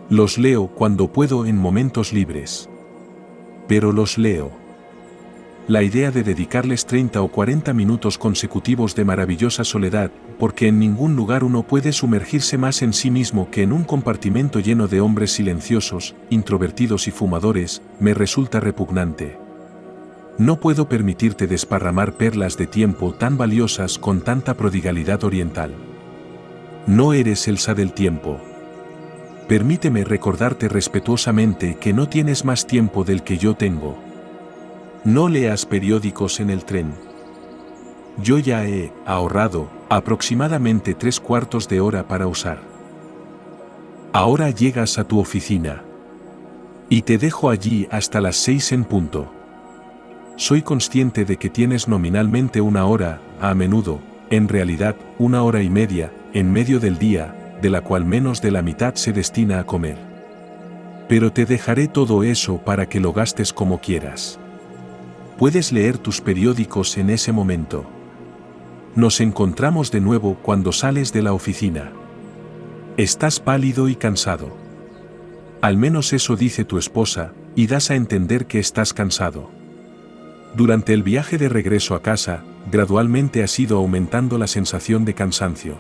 Los leo cuando puedo en momentos libres. Pero los leo. La idea de dedicarles 30 o 40 minutos consecutivos de maravillosa soledad, porque en ningún lugar uno puede sumergirse más en sí mismo que en un compartimento lleno de hombres silenciosos, introvertidos y fumadores, me resulta repugnante. No puedo permitirte desparramar perlas de tiempo tan valiosas con tanta prodigalidad oriental. No eres Elsa del tiempo. Permíteme recordarte respetuosamente que no tienes más tiempo del que yo tengo. No leas periódicos en el tren. Yo ya he ahorrado aproximadamente 3/4 de hora para usar. Ahora llegas a tu oficina. Y te dejo allí hasta las 6 en punto. Soy consciente de que tienes nominalmente una hora, a menudo, en realidad, 1 hora y media, en medio del día, de la cual menos de la mitad se destina a comer. Pero te dejaré todo eso para que lo gastes como quieras. Puedes leer tus periódicos en ese momento. Nos encontramos de nuevo cuando sales de la oficina. Estás pálido y cansado. Al menos eso dice tu esposa, y das a entender que estás cansado. Durante el viaje de regreso a casa, gradualmente has ido aumentando la sensación de cansancio.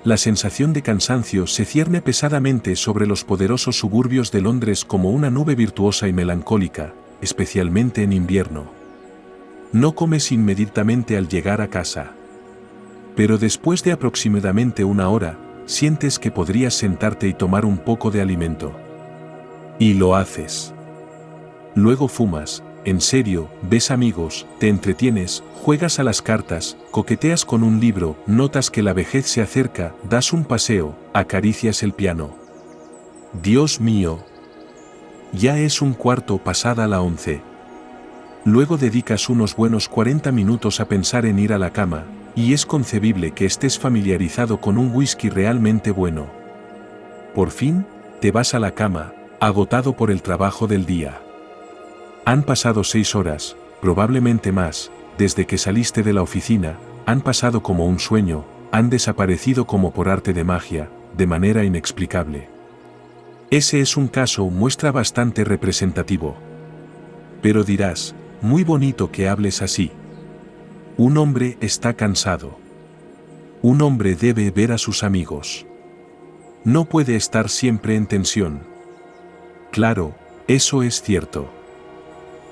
La sensación de cansancio se cierne pesadamente sobre los poderosos suburbios de Londres como una nube virtuosa y melancólica, especialmente en invierno. No comes inmediatamente al llegar a casa. Pero después de aproximadamente 1 hora, sientes que podrías sentarte y tomar un poco de alimento. Y lo haces. Luego fumas. En serio, ves amigos, te entretienes, juegas a las cartas, coqueteas con un libro, notas que la vejez se acerca, das un paseo, acaricias el piano. Dios mío. Ya es 1/4 pasada la 11. Luego dedicas unos buenos 40 minutos a pensar en ir a la cama, y es concebible que estés familiarizado con un whisky realmente bueno. Por fin, te vas a la cama, agotado por el trabajo del día. Han pasado 6 horas, probablemente más, desde que saliste de la oficina, han pasado como un sueño, han desaparecido como por arte de magia, de manera inexplicable. Ese es un caso muestra bastante representativo. Pero dirás, muy bonito que hables así. Un hombre está cansado. Un hombre debe ver a sus amigos. No puede estar siempre en tensión. Claro, eso es cierto.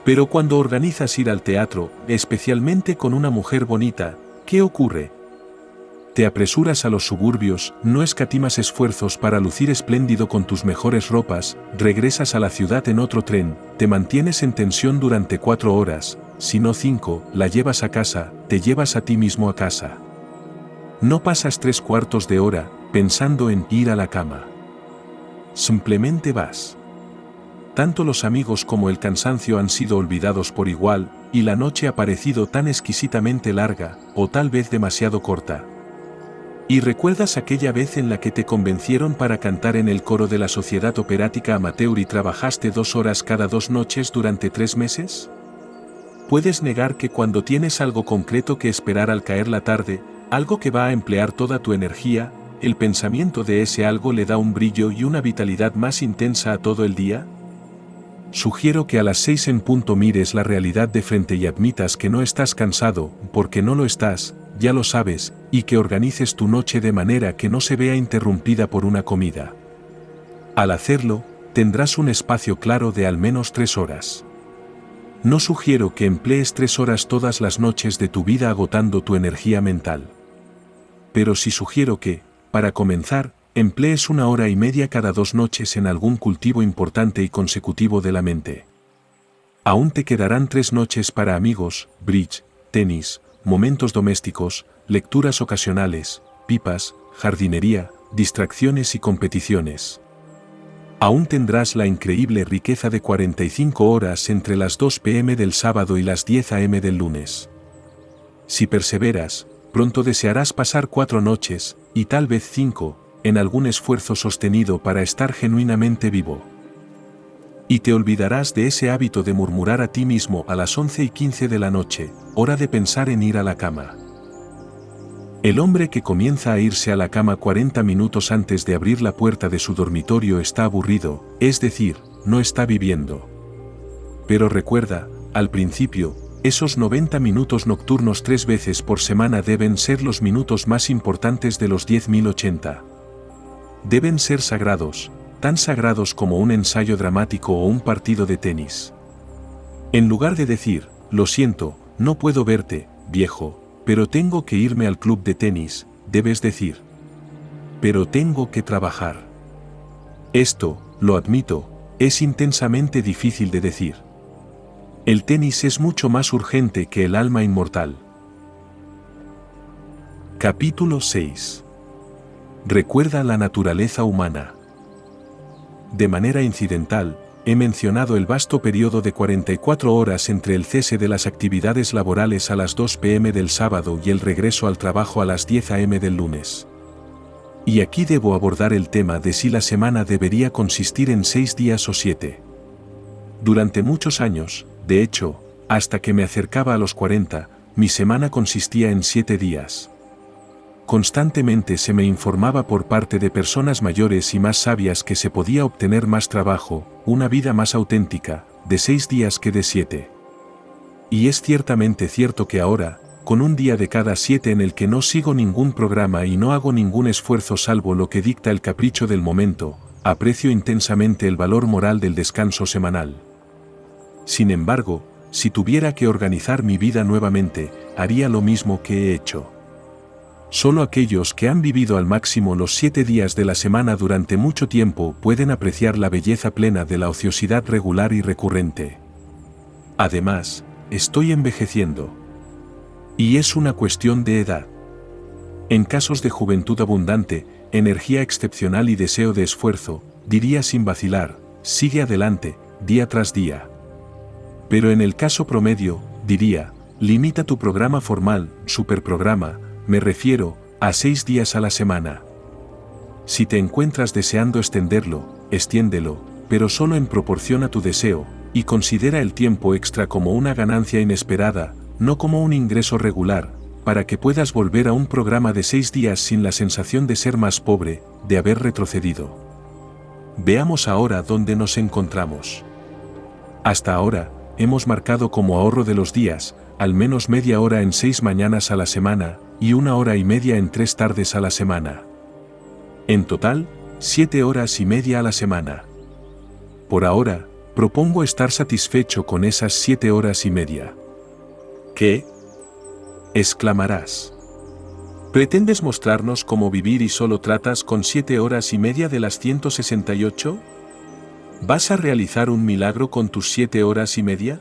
Pero cuando organizas ir al teatro, especialmente con una mujer bonita, ¿qué ocurre? Te apresuras a los suburbios, no escatimas esfuerzos para lucir espléndido con tus mejores ropas, regresas a la ciudad en otro tren, te mantienes en tensión durante 4 horas, si no 5, la llevas a casa, te llevas a ti mismo a casa. No pasas 3/4 de hora pensando en ir a la cama. Simplemente vas. Tanto los amigos como el cansancio han sido olvidados por igual, y la noche ha parecido tan exquisitamente larga, o tal vez demasiado corta. ¿Y recuerdas aquella vez en la que te convencieron para cantar en el coro de la Sociedad Operática Amateur y trabajaste 2 horas cada 2 noches durante 3 meses? ¿Puedes negar que cuando tienes algo concreto que esperar al caer la tarde, algo que va a emplear toda tu energía, el pensamiento de ese algo le da un brillo y una vitalidad más intensa a todo el día? sugiero que a las 6 en punto mires la realidad de frente y admitas que no estás cansado, porque no lo estás, ya lo sabes, y que organices tu noche de manera que no se vea interrumpida por una comida. Al hacerlo, tendrás un espacio claro de al menos 3 horas. No sugiero que emplees 3 horas todas las noches de tu vida agotando tu energía mental. Pero sí sugiero que, para comenzar, emplees 1 hora y media cada 2 noches en algún cultivo importante y consecutivo de la mente. Aún te quedarán 3 noches para amigos, bridge, tenis, momentos domésticos, lecturas ocasionales, pipas, jardinería, distracciones y competiciones. Aún tendrás la increíble riqueza de 45 horas entre las 2 p.m. del sábado y las 10 a.m. del lunes. Si perseveras, pronto desearás pasar 4 noches, y tal vez 5, en algún esfuerzo sostenido para estar genuinamente vivo. Y te olvidarás de ese hábito de murmurar a ti mismo a las 11:15 de la noche, hora de pensar en ir a la cama. El hombre que comienza a irse a la cama 40 minutos antes de abrir la puerta de su dormitorio está aburrido, es decir, no está viviendo. Pero recuerda, al principio, esos 90 minutos nocturnos 3 veces por semana deben ser los minutos más importantes de los 10.080. Deben ser sagrados, tan sagrados como un ensayo dramático o un partido de tenis. En lugar de decir, lo siento, no puedo verte, viejo, pero tengo que irme al club de tenis, debes decir, pero tengo que trabajar. Esto, lo admito, es intensamente difícil de decir. El tenis es mucho más urgente que el alma inmortal. Capítulo 6. Recuerda la naturaleza humana. De manera incidental, he mencionado el vasto periodo de 44 horas entre el cese de las actividades laborales a las 2 p.m. del sábado y el regreso al trabajo a las 10 a.m. del lunes. Y aquí debo abordar el tema de si la semana debería consistir en 6 días o 7. Durante muchos años, de hecho, hasta que me acercaba a los 40, mi semana consistía en 7 días. Constantemente se me informaba por parte de personas mayores y más sabias que se podía obtener más trabajo, una vida más auténtica, de 6 días que de 7. Y es ciertamente cierto que ahora, con un día de cada 7 en el que no sigo ningún programa y no hago ningún esfuerzo salvo lo que dicta el capricho del momento, aprecio intensamente el valor moral del descanso semanal. Sin embargo, si tuviera que organizar mi vida nuevamente, haría lo mismo que he hecho. Solo aquellos que han vivido al máximo los 7 días de la semana durante mucho tiempo pueden apreciar la belleza plena de la ociosidad regular y recurrente. Además, estoy envejeciendo. Y es una cuestión de edad. En casos de juventud abundante, energía excepcional y deseo de esfuerzo, diría sin vacilar, sigue adelante, día tras día. Pero en el caso promedio, diría, limita tu programa formal, superprograma, me refiero, a 6 días a la semana. Si te encuentras deseando extenderlo, extiéndelo, pero solo en proporción a tu deseo, y considera el tiempo extra como una ganancia inesperada, no como un ingreso regular, para que puedas volver a un programa de 6 días sin la sensación de ser más pobre, de haber retrocedido. Veamos ahora dónde nos encontramos. Hasta ahora, hemos marcado como ahorro de los días, al menos media hora en 6 mañanas a la semana, y 1 hora y media en 3 tardes a la semana. En total, 7 horas y media a la semana. Por ahora, propongo estar satisfecho con esas 7 horas y media. ¿Qué? Exclamarás. ¿Pretendes mostrarnos cómo vivir y solo tratas con 7 horas y media de las 168? ¿Vas a realizar un milagro con tus 7 horas y media?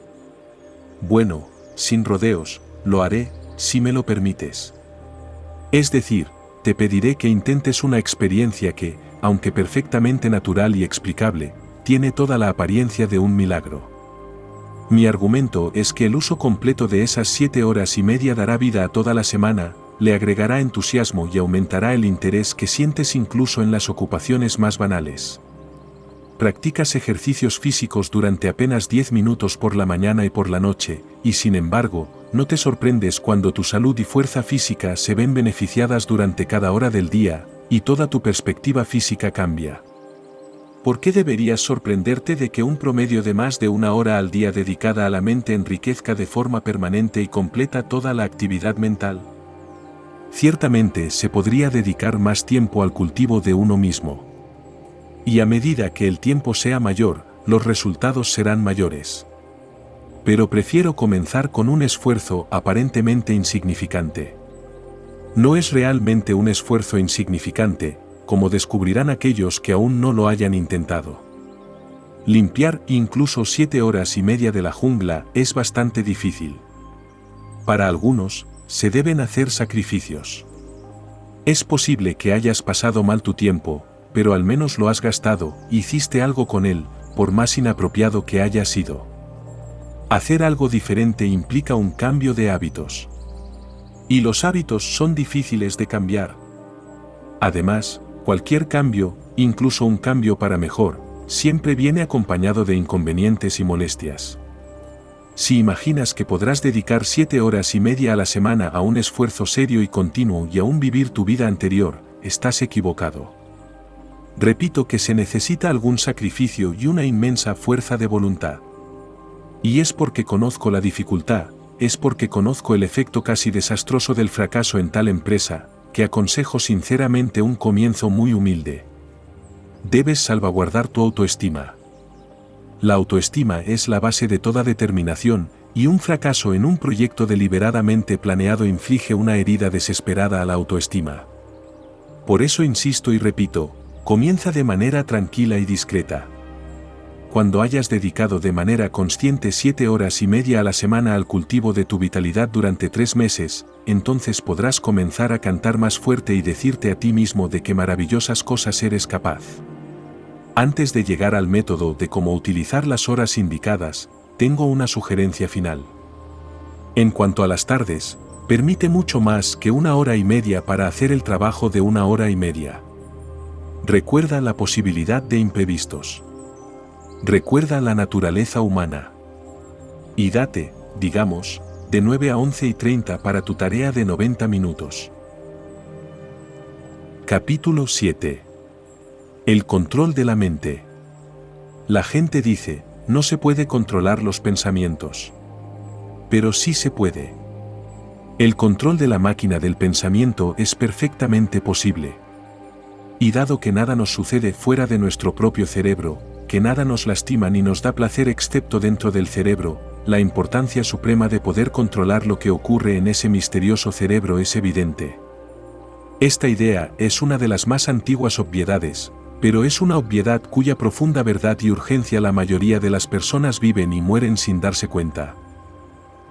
Bueno, sin rodeos, lo haré, si me lo permites. Es decir, te pediré que intentes una experiencia que, aunque perfectamente natural y explicable, tiene toda la apariencia de un milagro. Mi argumento es que el uso completo de esas 7 horas y media dará vida a toda la semana, le agregará entusiasmo y aumentará el interés que sientes incluso en las ocupaciones más banales. Practicas ejercicios físicos durante apenas 10 minutos por la mañana y por la noche, y sin embargo, no te sorprendes cuando tu salud y fuerza física se ven beneficiadas durante cada hora del día, y toda tu perspectiva física cambia. ¿Por qué deberías sorprenderte de que un promedio de más de 1 hora al día dedicada a la mente enriquezca de forma permanente y completa toda la actividad mental? Ciertamente se podría dedicar más tiempo al cultivo de uno mismo. Y a medida que el tiempo sea mayor, los resultados serán mayores. Pero prefiero comenzar con un esfuerzo aparentemente insignificante. No es realmente un esfuerzo insignificante, como descubrirán aquellos que aún no lo hayan intentado. Limpiar incluso 7 horas y media de la jungla es bastante difícil. Para algunos, se deben hacer sacrificios. Es posible que hayas pasado mal tu tiempo, pero al menos lo has gastado, hiciste algo con él, por más inapropiado que haya sido. Hacer algo diferente implica un cambio de hábitos. Y los hábitos son difíciles de cambiar. Además, cualquier cambio, incluso un cambio para mejor, siempre viene acompañado de inconvenientes y molestias. Si imaginas que podrás dedicar 7 horas y media a la semana a un esfuerzo serio y continuo y aún vivir tu vida anterior, estás equivocado. Repito que se necesita algún sacrificio y una inmensa fuerza de voluntad. Y es porque conozco la dificultad, es porque conozco el efecto casi desastroso del fracaso en tal empresa, que aconsejo sinceramente un comienzo muy humilde. Debes salvaguardar tu autoestima. La autoestima es la base de toda determinación, y un fracaso en un proyecto deliberadamente planeado inflige una herida desesperada a la autoestima. Por eso insisto y repito, comienza de manera tranquila y discreta. Cuando hayas dedicado de manera consciente 7 horas y media a la semana al cultivo de tu vitalidad durante 3 meses, entonces podrás comenzar a cantar más fuerte y decirte a ti mismo de qué maravillosas cosas eres capaz. Antes de llegar al método de cómo utilizar las horas indicadas, tengo una sugerencia final. En cuanto a las tardes, permite mucho más que 1 hora y media para hacer el trabajo de 1 hora y media. Recuerda la posibilidad de imprevistos. Recuerda la naturaleza humana. Y date, digamos, de 9 a 11:30 para tu tarea de 90 minutos. Capítulo 7. El control de la mente. La gente dice, no se puede controlar los pensamientos. Pero sí se puede. El control de la máquina del pensamiento es perfectamente posible. Y dado que nada nos sucede fuera de nuestro propio cerebro, que nada nos lastima ni nos da placer excepto dentro del cerebro, la importancia suprema de poder controlar lo que ocurre en ese misterioso cerebro es evidente. Esta idea es una de las más antiguas obviedades, pero es una obviedad cuya profunda verdad y urgencia la mayoría de las personas viven y mueren sin darse cuenta.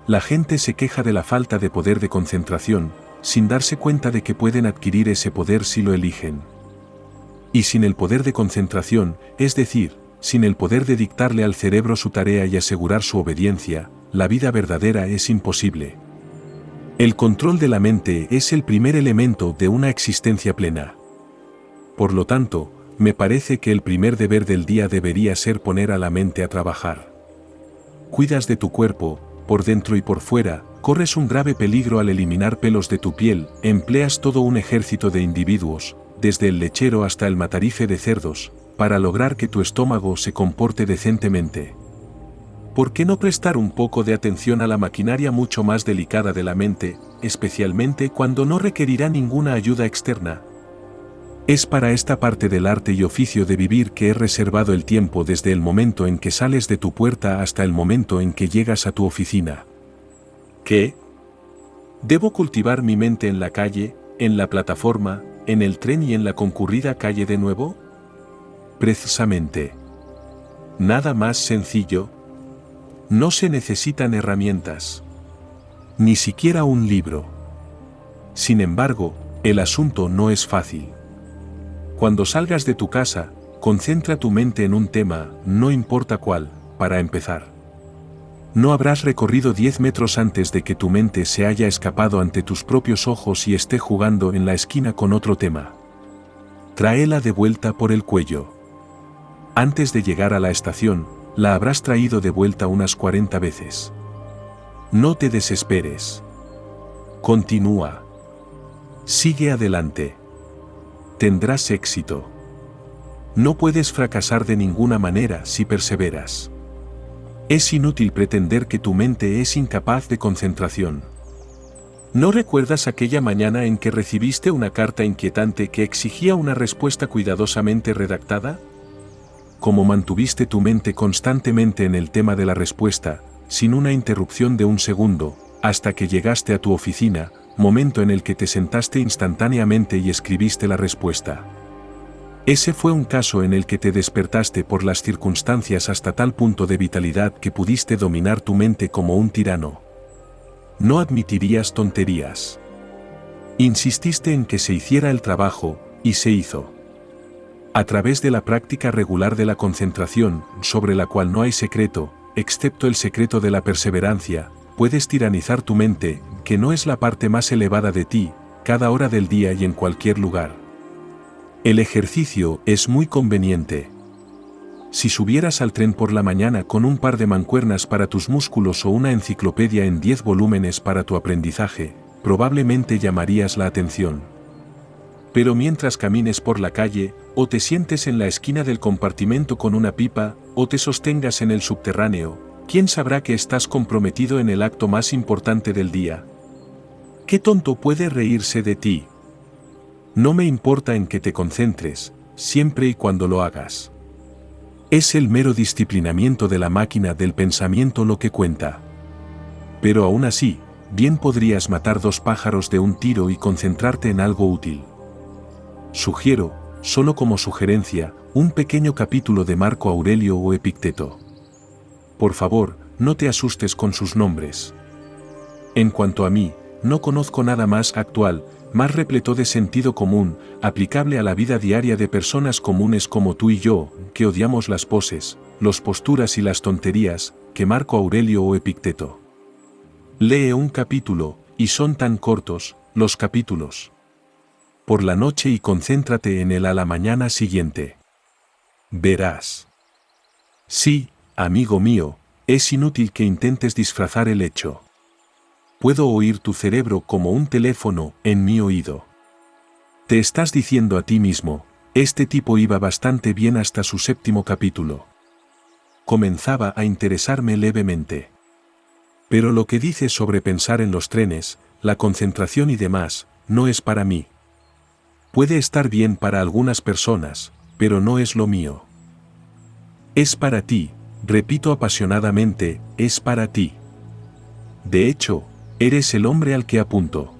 La gente se queja de la falta de poder de concentración, sin darse cuenta de que pueden adquirir ese poder si lo eligen. Y sin el poder de concentración, es decir, sin el poder de dictarle al cerebro su tarea y asegurar su obediencia, la vida verdadera es imposible. El control de la mente es el primer elemento de una existencia plena. Por lo tanto, me parece que el primer deber del día debería ser poner a la mente a trabajar. Cuidas de tu cuerpo, por dentro y por fuera, corres un grave peligro al eliminar pelos de tu piel, empleas todo un ejército de individuos, desde el lechero hasta el matarife de cerdos, para lograr que tu estómago se comporte decentemente. ¿Por qué no prestar un poco de atención a la maquinaria mucho más delicada de la mente, especialmente cuando no requerirá ninguna ayuda externa? Es para esta parte del arte y oficio de vivir que he reservado el tiempo desde el momento en que sales de tu puerta hasta el momento en que llegas a tu oficina. ¿Qué? ¿Debo cultivar mi mente en la calle, en la plataforma, en el tren y en la concurrida calle de nuevo? Precisamente. Nada más sencillo. No se necesitan herramientas. Ni siquiera un libro. Sin embargo, el asunto no es fácil. Cuando salgas de tu casa, concentra tu mente en un tema, no importa cuál, para empezar. No habrás recorrido 10 metros antes de que tu mente se haya escapado ante tus propios ojos y esté jugando en la esquina con otro tema. Tráela de vuelta por el cuello. Antes de llegar a la estación, la habrás traído de vuelta unas 40 veces. No te desesperes. Continúa. Sigue adelante. Tendrás éxito. No puedes fracasar de ninguna manera si perseveras. Es inútil pretender que tu mente es incapaz de concentración. ¿No recuerdas aquella mañana en que recibiste una carta inquietante que exigía una respuesta cuidadosamente redactada? ¿Cómo mantuviste tu mente constantemente en el tema de la respuesta, sin una interrupción de un segundo, hasta que llegaste a tu oficina, momento en el que te sentaste instantáneamente y escribiste la respuesta? Ese fue un caso en el que te despertaste por las circunstancias hasta tal punto de vitalidad que pudiste dominar tu mente como un tirano. No admitirías tonterías. Insististe en que se hiciera el trabajo, y se hizo. A través de la práctica regular de la concentración, sobre la cual no hay secreto, excepto el secreto de la perseverancia, puedes tiranizar tu mente, que no es la parte más elevada de ti, cada hora del día y en cualquier lugar. El ejercicio es muy conveniente. Si subieras al tren por la mañana con un par de mancuernas para tus músculos o una enciclopedia en 10 volúmenes para tu aprendizaje, probablemente llamarías la atención. Pero mientras camines por la calle, o te sientes en la esquina del compartimento con una pipa, o te sostengas en el subterráneo, ¿quién sabrá que estás comprometido en el acto más importante del día? ¿Qué tonto puede reírse de ti? No me importa en que te concentres, siempre y cuando lo hagas. Es el mero disciplinamiento de la máquina del pensamiento lo que cuenta. Pero aún así, bien podrías matar 2 pájaros de un tiro y concentrarte en algo útil. Sugiero, solo como sugerencia, un pequeño capítulo de Marco Aurelio o Epicteto. Por favor, no te asustes con sus nombres. En cuanto a mí, no conozco nada más actual, más repleto de sentido común, aplicable a la vida diaria de personas comunes como tú y yo, que odiamos las poses, las posturas y las tonterías, que Marco Aurelio o Epicteto. Lee un capítulo, y son tan cortos, los capítulos. Por la noche y concéntrate en él a la mañana siguiente. Verás. Sí, amigo mío, es inútil que intentes disfrazar el hecho. Puedo oír tu cerebro como un teléfono en mi oído. Te estás diciendo a ti mismo, este tipo iba bastante bien hasta su 7º capítulo. Comenzaba a interesarme levemente. Pero lo que dices sobre pensar en los trenes, la concentración y demás, no es para mí. Puede estar bien para algunas personas, pero no es lo mío. Es para ti, repito apasionadamente, es para ti. De hecho, eres el hombre al que apunto.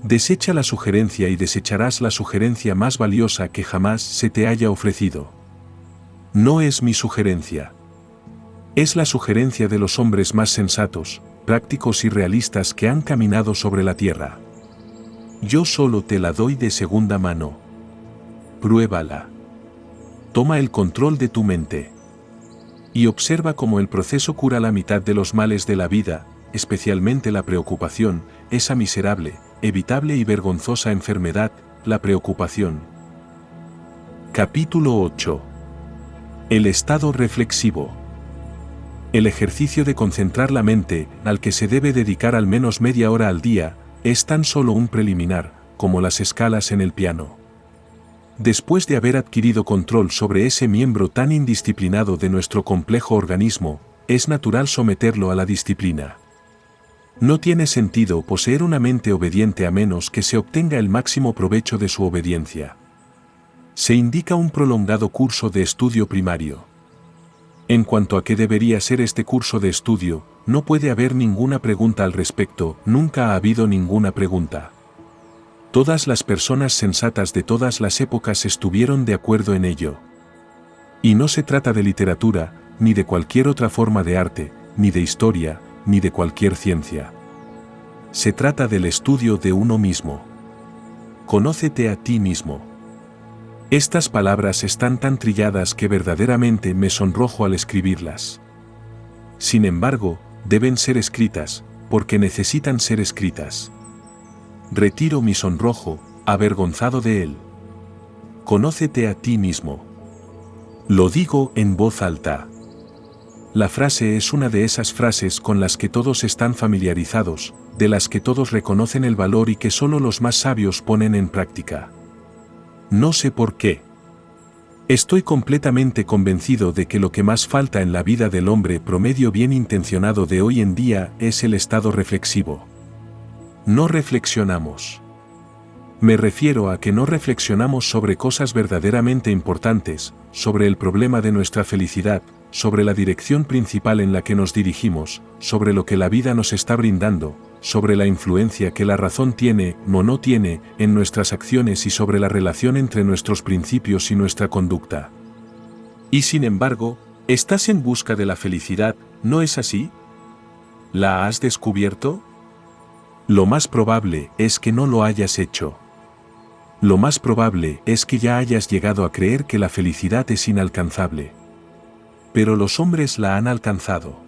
Desecha la sugerencia y desecharás la sugerencia más valiosa que jamás se te haya ofrecido. No es mi sugerencia. Es la sugerencia de los hombres más sensatos, prácticos y realistas que han caminado sobre la tierra. Yo solo te la doy de segunda mano. Pruébala. Toma el control de tu mente. Y observa cómo el proceso cura la mitad de los males de la vida, especialmente la preocupación, esa miserable, evitable y vergonzosa enfermedad, la preocupación. Capítulo 8. El estado reflexivo. El ejercicio de concentrar la mente, al que se debe dedicar al menos media hora al día, es tan solo un preliminar, como las escalas en el piano. Después de haber adquirido control sobre ese miembro tan indisciplinado de nuestro complejo organismo, es natural someterlo a la disciplina. No tiene sentido poseer una mente obediente a menos que se obtenga el máximo provecho de su obediencia. Se indica un prolongado curso de estudio primario. En cuanto a qué debería ser este curso de estudio, no puede haber ninguna pregunta al respecto, nunca ha habido ninguna pregunta. Todas las personas sensatas de todas las épocas estuvieron de acuerdo en ello. Y no se trata de literatura, ni de cualquier otra forma de arte, ni de historia, ni de cualquier ciencia. Se trata del estudio de uno mismo. Conócete a ti mismo. Estas palabras están tan trilladas que verdaderamente me sonrojo al escribirlas. Sin embargo, deben ser escritas, porque necesitan ser escritas. Retiro mi sonrojo, avergonzado de él. Conócete a ti mismo. Lo digo en voz alta. La frase es una de esas frases con las que todos están familiarizados, de las que todos reconocen el valor y que solo los más sabios ponen en práctica. No sé por qué. Estoy completamente convencido de que lo que más falta en la vida del hombre promedio bien intencionado de hoy en día es el estado reflexivo. No reflexionamos. Me refiero a que no reflexionamos sobre cosas verdaderamente importantes, sobre el problema de nuestra felicidad, sobre la dirección principal en la que nos dirigimos, sobre lo que la vida nos está brindando, sobre la influencia que la razón tiene o no tiene en nuestras acciones y sobre la relación entre nuestros principios y nuestra conducta. Y sin embargo, ¿estás en busca de la felicidad, no es así? ¿La has descubierto? Lo más probable es que no lo hayas hecho. Lo más probable es que ya hayas llegado a creer que la felicidad es inalcanzable. Pero los hombres la han alcanzado.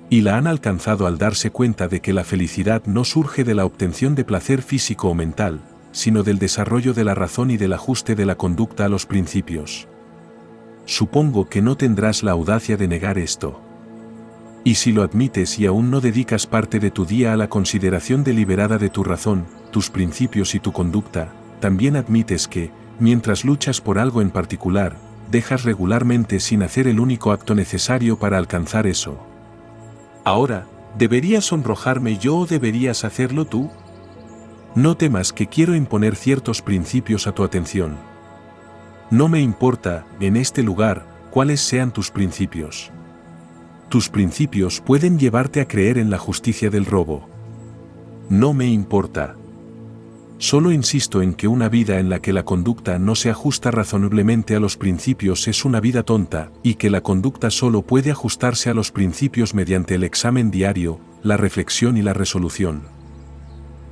Y la han alcanzado al darse cuenta de que la felicidad no surge de la obtención de placer físico o mental, sino del desarrollo de la razón y del ajuste de la conducta a los principios. Supongo que no tendrás la audacia de negar esto. Y si lo admites y aún no dedicas parte de tu día a la consideración deliberada de tu razón, tus principios y tu conducta, también admites que, mientras luchas por algo en particular, dejas regularmente sin hacer el único acto necesario para alcanzar eso. Ahora, ¿deberías sonrojarme yo o deberías hacerlo tú? No temas que quiero imponer ciertos principios a tu atención. No me importa, en este lugar, cuáles sean tus principios. Tus principios pueden llevarte a creer en la justicia del robo. No me importa. Solo insisto en que una vida en la que la conducta no se ajusta razonablemente a los principios es una vida tonta, y que la conducta solo puede ajustarse a los principios mediante el examen diario, la reflexión y la resolución.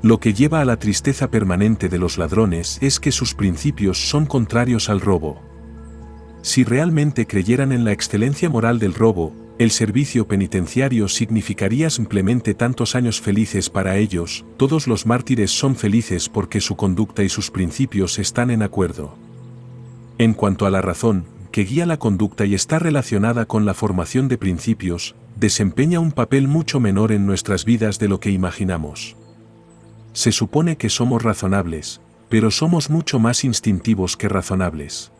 Lo que lleva a la tristeza permanente de los ladrones es que sus principios son contrarios al robo. Si realmente creyeran en la excelencia moral del robo, el servicio penitenciario significaría simplemente tantos años felices para ellos. Todos los mártires son felices porque su conducta y sus principios están en acuerdo. En cuanto a la razón, que guía la conducta y está relacionada con la formación de principios, desempeña un papel mucho menor en nuestras vidas de lo que imaginamos. Se supone que somos razonables, pero somos mucho más instintivos que razonables.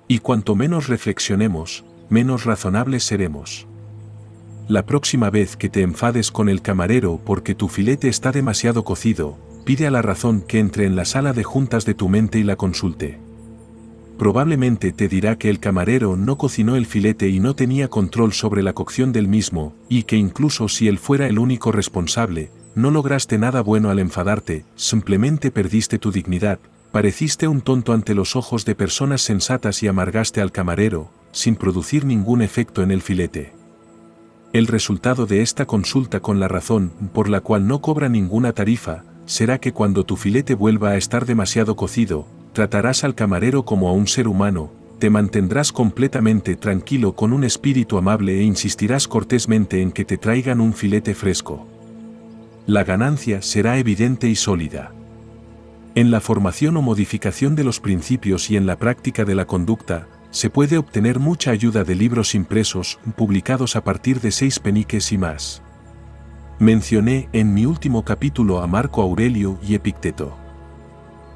Y cuanto menos reflexionemos, menos razonables seremos. La próxima vez que te enfades con el camarero porque tu filete está demasiado cocido, pide a la razón que entre en la sala de juntas de tu mente y la consulte. Probablemente te dirá que el camarero no cocinó el filete y no tenía control sobre la cocción del mismo, y que incluso si él fuera el único responsable, no lograste nada bueno al enfadarte, simplemente perdiste tu dignidad, pareciste un tonto ante los ojos de personas sensatas y amargaste al camarero, sin producir ningún efecto en el filete. El resultado de esta consulta con la razón, por la cual no cobra ninguna tarifa, será que cuando tu filete vuelva a estar demasiado cocido, tratarás al camarero como a un ser humano, te mantendrás completamente tranquilo con un espíritu amable e insistirás cortésmente en que te traigan un filete fresco. La ganancia será evidente y sólida. En la formación o modificación de los principios y en la práctica de la conducta, se puede obtener mucha ayuda de libros impresos, publicados a partir de 6 peniques y más. Mencioné en mi último capítulo a Marco Aurelio y Epicteto.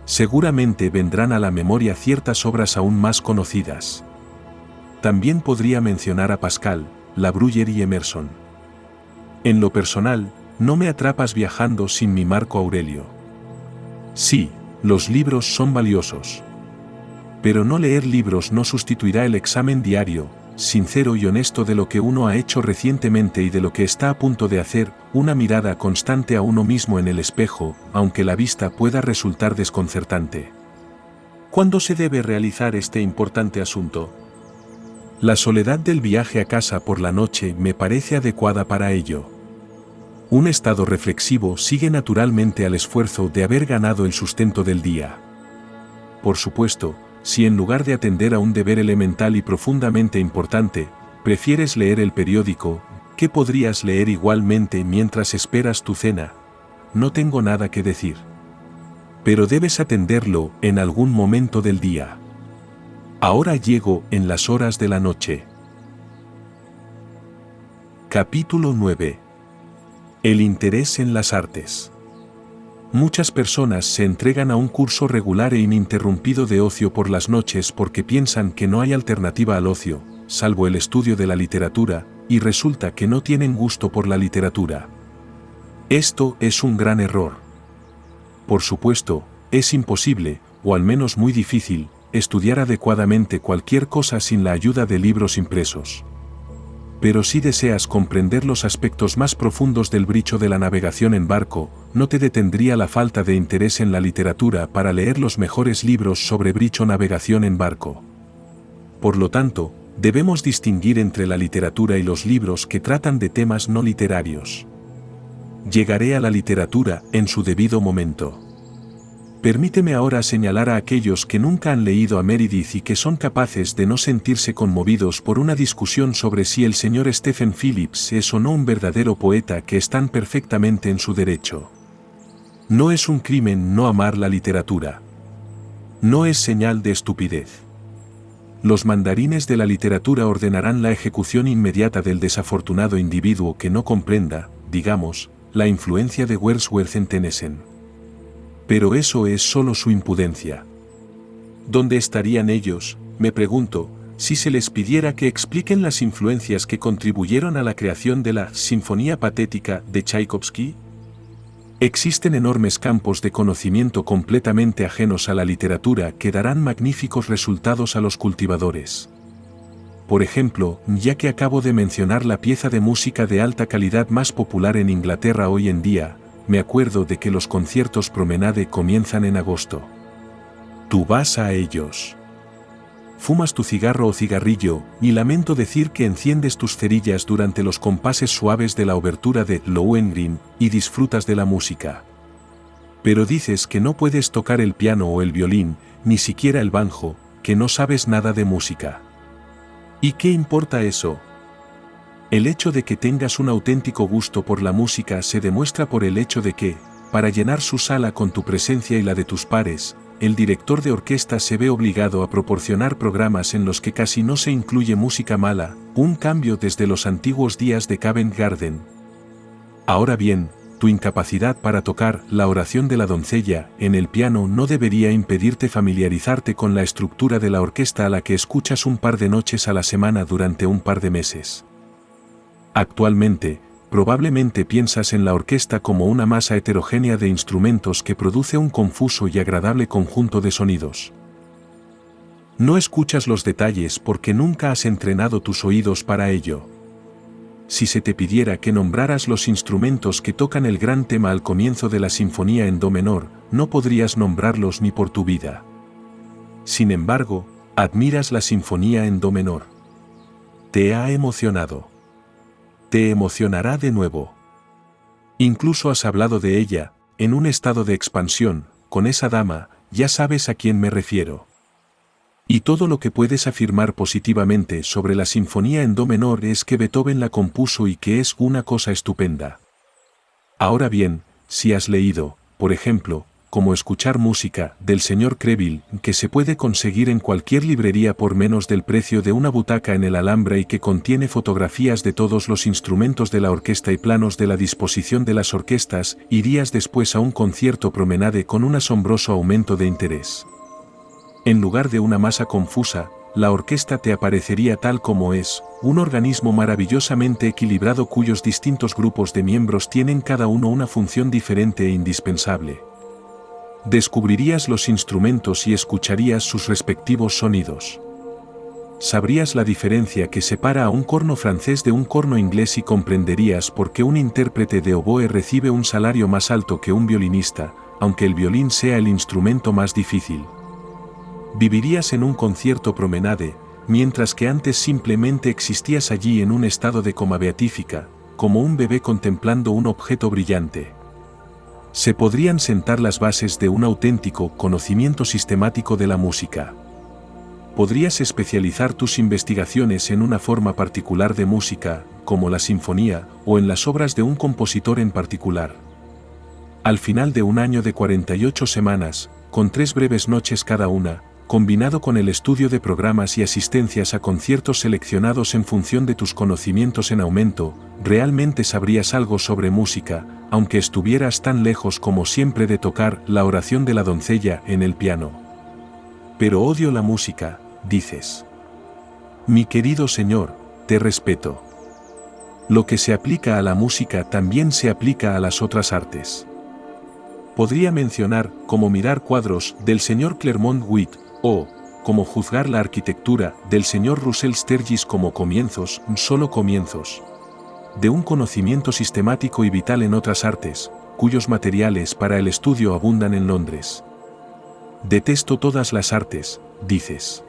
Seguramente vendrán a la memoria ciertas obras aún más conocidas. También podría mencionar a Pascal, La Bruyère y Emerson. En lo personal, no me atrapas viajando sin mi Marco Aurelio. Sí, los libros son valiosos. Pero no leer libros no sustituirá el examen diario, sincero y honesto de lo que uno ha hecho recientemente y de lo que está a punto de hacer, una mirada constante a uno mismo en el espejo, aunque la vista pueda resultar desconcertante. ¿Cuándo se debe realizar este importante asunto? La soledad del viaje a casa por la noche me parece adecuada para ello. Un estado reflexivo sigue naturalmente al esfuerzo de haber ganado el sustento del día. Por supuesto, si en lugar de atender a un deber elemental y profundamente importante, prefieres leer el periódico, ¿qué podrías leer igualmente mientras esperas tu cena? No tengo nada que decir. Pero debes atenderlo en algún momento del día. Ahora llego en las horas de la noche. Capítulo 9. El interés en las artes. Muchas personas se entregan a un curso regular e ininterrumpido de ocio por las noches porque piensan que no hay alternativa al ocio, salvo el estudio de la literatura, y resulta que no tienen gusto por la literatura. Esto es un gran error. Por supuesto, es imposible, o al menos muy difícil, estudiar adecuadamente cualquier cosa sin la ayuda de libros impresos. Pero si deseas comprender los aspectos más profundos del brillo de la navegación en barco, no te detendría la falta de interés en la literatura para leer los mejores libros sobre brillo navegación en barco. Por lo tanto, debemos distinguir entre la literatura y los libros que tratan de temas no literarios. Llegaré a la literatura en su debido momento. Permíteme ahora señalar a aquellos que nunca han leído a Meredith y que son capaces de no sentirse conmovidos por una discusión sobre si el señor Stephen Phillips es o no un verdadero poeta, que están perfectamente en su derecho. No es un crimen no amar la literatura. No es señal de estupidez. Los mandarines de la literatura ordenarán la ejecución inmediata del desafortunado individuo que no comprenda, digamos, la influencia de Wordsworth en Tennyson. Pero eso es solo su impudencia. ¿Dónde estarían ellos, me pregunto, si se les pidiera que expliquen las influencias que contribuyeron a la creación de la Sinfonía Patética de Tchaikovsky? Existen enormes campos de conocimiento completamente ajenos a la literatura que darán magníficos resultados a los cultivadores. Por ejemplo, ya que acabo de mencionar la pieza de música de alta calidad más popular en Inglaterra hoy en día, me acuerdo de que los conciertos Promenade comienzan en agosto. Tú vas a ellos. Fumas tu cigarro o cigarrillo, y lamento decir que enciendes tus cerillas durante los compases suaves de la obertura de Lohengrin, y disfrutas de la música. Pero dices que no puedes tocar el piano o el violín, ni siquiera el banjo, que no sabes nada de música. ¿Y qué importa eso? El hecho de que tengas un auténtico gusto por la música se demuestra por el hecho de que, para llenar su sala con tu presencia y la de tus pares, el director de orquesta se ve obligado a proporcionar programas en los que casi no se incluye música mala, un cambio desde los antiguos días de Covent Garden. Ahora bien, tu incapacidad para tocar la oración de la doncella en el piano no debería impedirte familiarizarte con la estructura de la orquesta a la que escuchas un par de noches a la semana durante un par de meses. Actualmente, probablemente piensas en la orquesta como una masa heterogénea de instrumentos que produce un confuso y agradable conjunto de sonidos. No escuchas los detalles porque nunca has entrenado tus oídos para ello. Si se te pidiera que nombraras los instrumentos que tocan el gran tema al comienzo de la sinfonía en do menor, no podrías nombrarlos ni por tu vida. Sin embargo, admiras la sinfonía en do menor. Te ha emocionado. Te emocionará de nuevo. Incluso has hablado de ella, en un estado de expansión, con esa dama, ya sabes a quién me refiero. Y todo lo que puedes afirmar positivamente sobre la sinfonía en do menor es que Beethoven la compuso y que es una cosa estupenda. Ahora bien, si has leído, por ejemplo, Cómo escuchar música, del señor Creville, que se puede conseguir en cualquier librería por menos del precio de una butaca en el Alhambra y que contiene fotografías de todos los instrumentos de la orquesta y planos de la disposición de las orquestas, irías después a un concierto Promenade con un asombroso aumento de interés. En lugar de una masa confusa, la orquesta te aparecería tal como es, un organismo maravillosamente equilibrado cuyos distintos grupos de miembros tienen cada uno una función diferente e indispensable. Descubrirías los instrumentos y escucharías sus respectivos sonidos. Sabrías la diferencia que separa a un corno francés de un corno inglés y comprenderías por qué un intérprete de oboe recibe un salario más alto que un violinista, aunque el violín sea el instrumento más difícil. Vivirías en un concierto Promenade, mientras que antes simplemente existías allí en un estado de coma beatífica, como un bebé contemplando un objeto brillante. Se podrían sentar las bases de un auténtico conocimiento sistemático de la música. Podrías especializar tus investigaciones en una forma particular de música, como la sinfonía, o en las obras de un compositor en particular. Al final de un año de 48 semanas, con 3 breves noches cada una, combinado con el estudio de programas y asistencias a conciertos seleccionados en función de tus conocimientos en aumento, realmente sabrías algo sobre música, aunque estuvieras tan lejos como siempre de tocar la oración de la doncella en el piano. Pero odio la música, dices. Mi querido señor, te respeto. Lo que se aplica a la música también se aplica a las otras artes. Podría mencionar, como mirar cuadros del señor Clermont-Witt, o, como juzgar la arquitectura del señor Russell Sturgis como comienzos, solo comienzos, de un conocimiento sistemático y vital en otras artes, cuyos materiales para el estudio abundan en Londres. Detesto todas las artes, dices.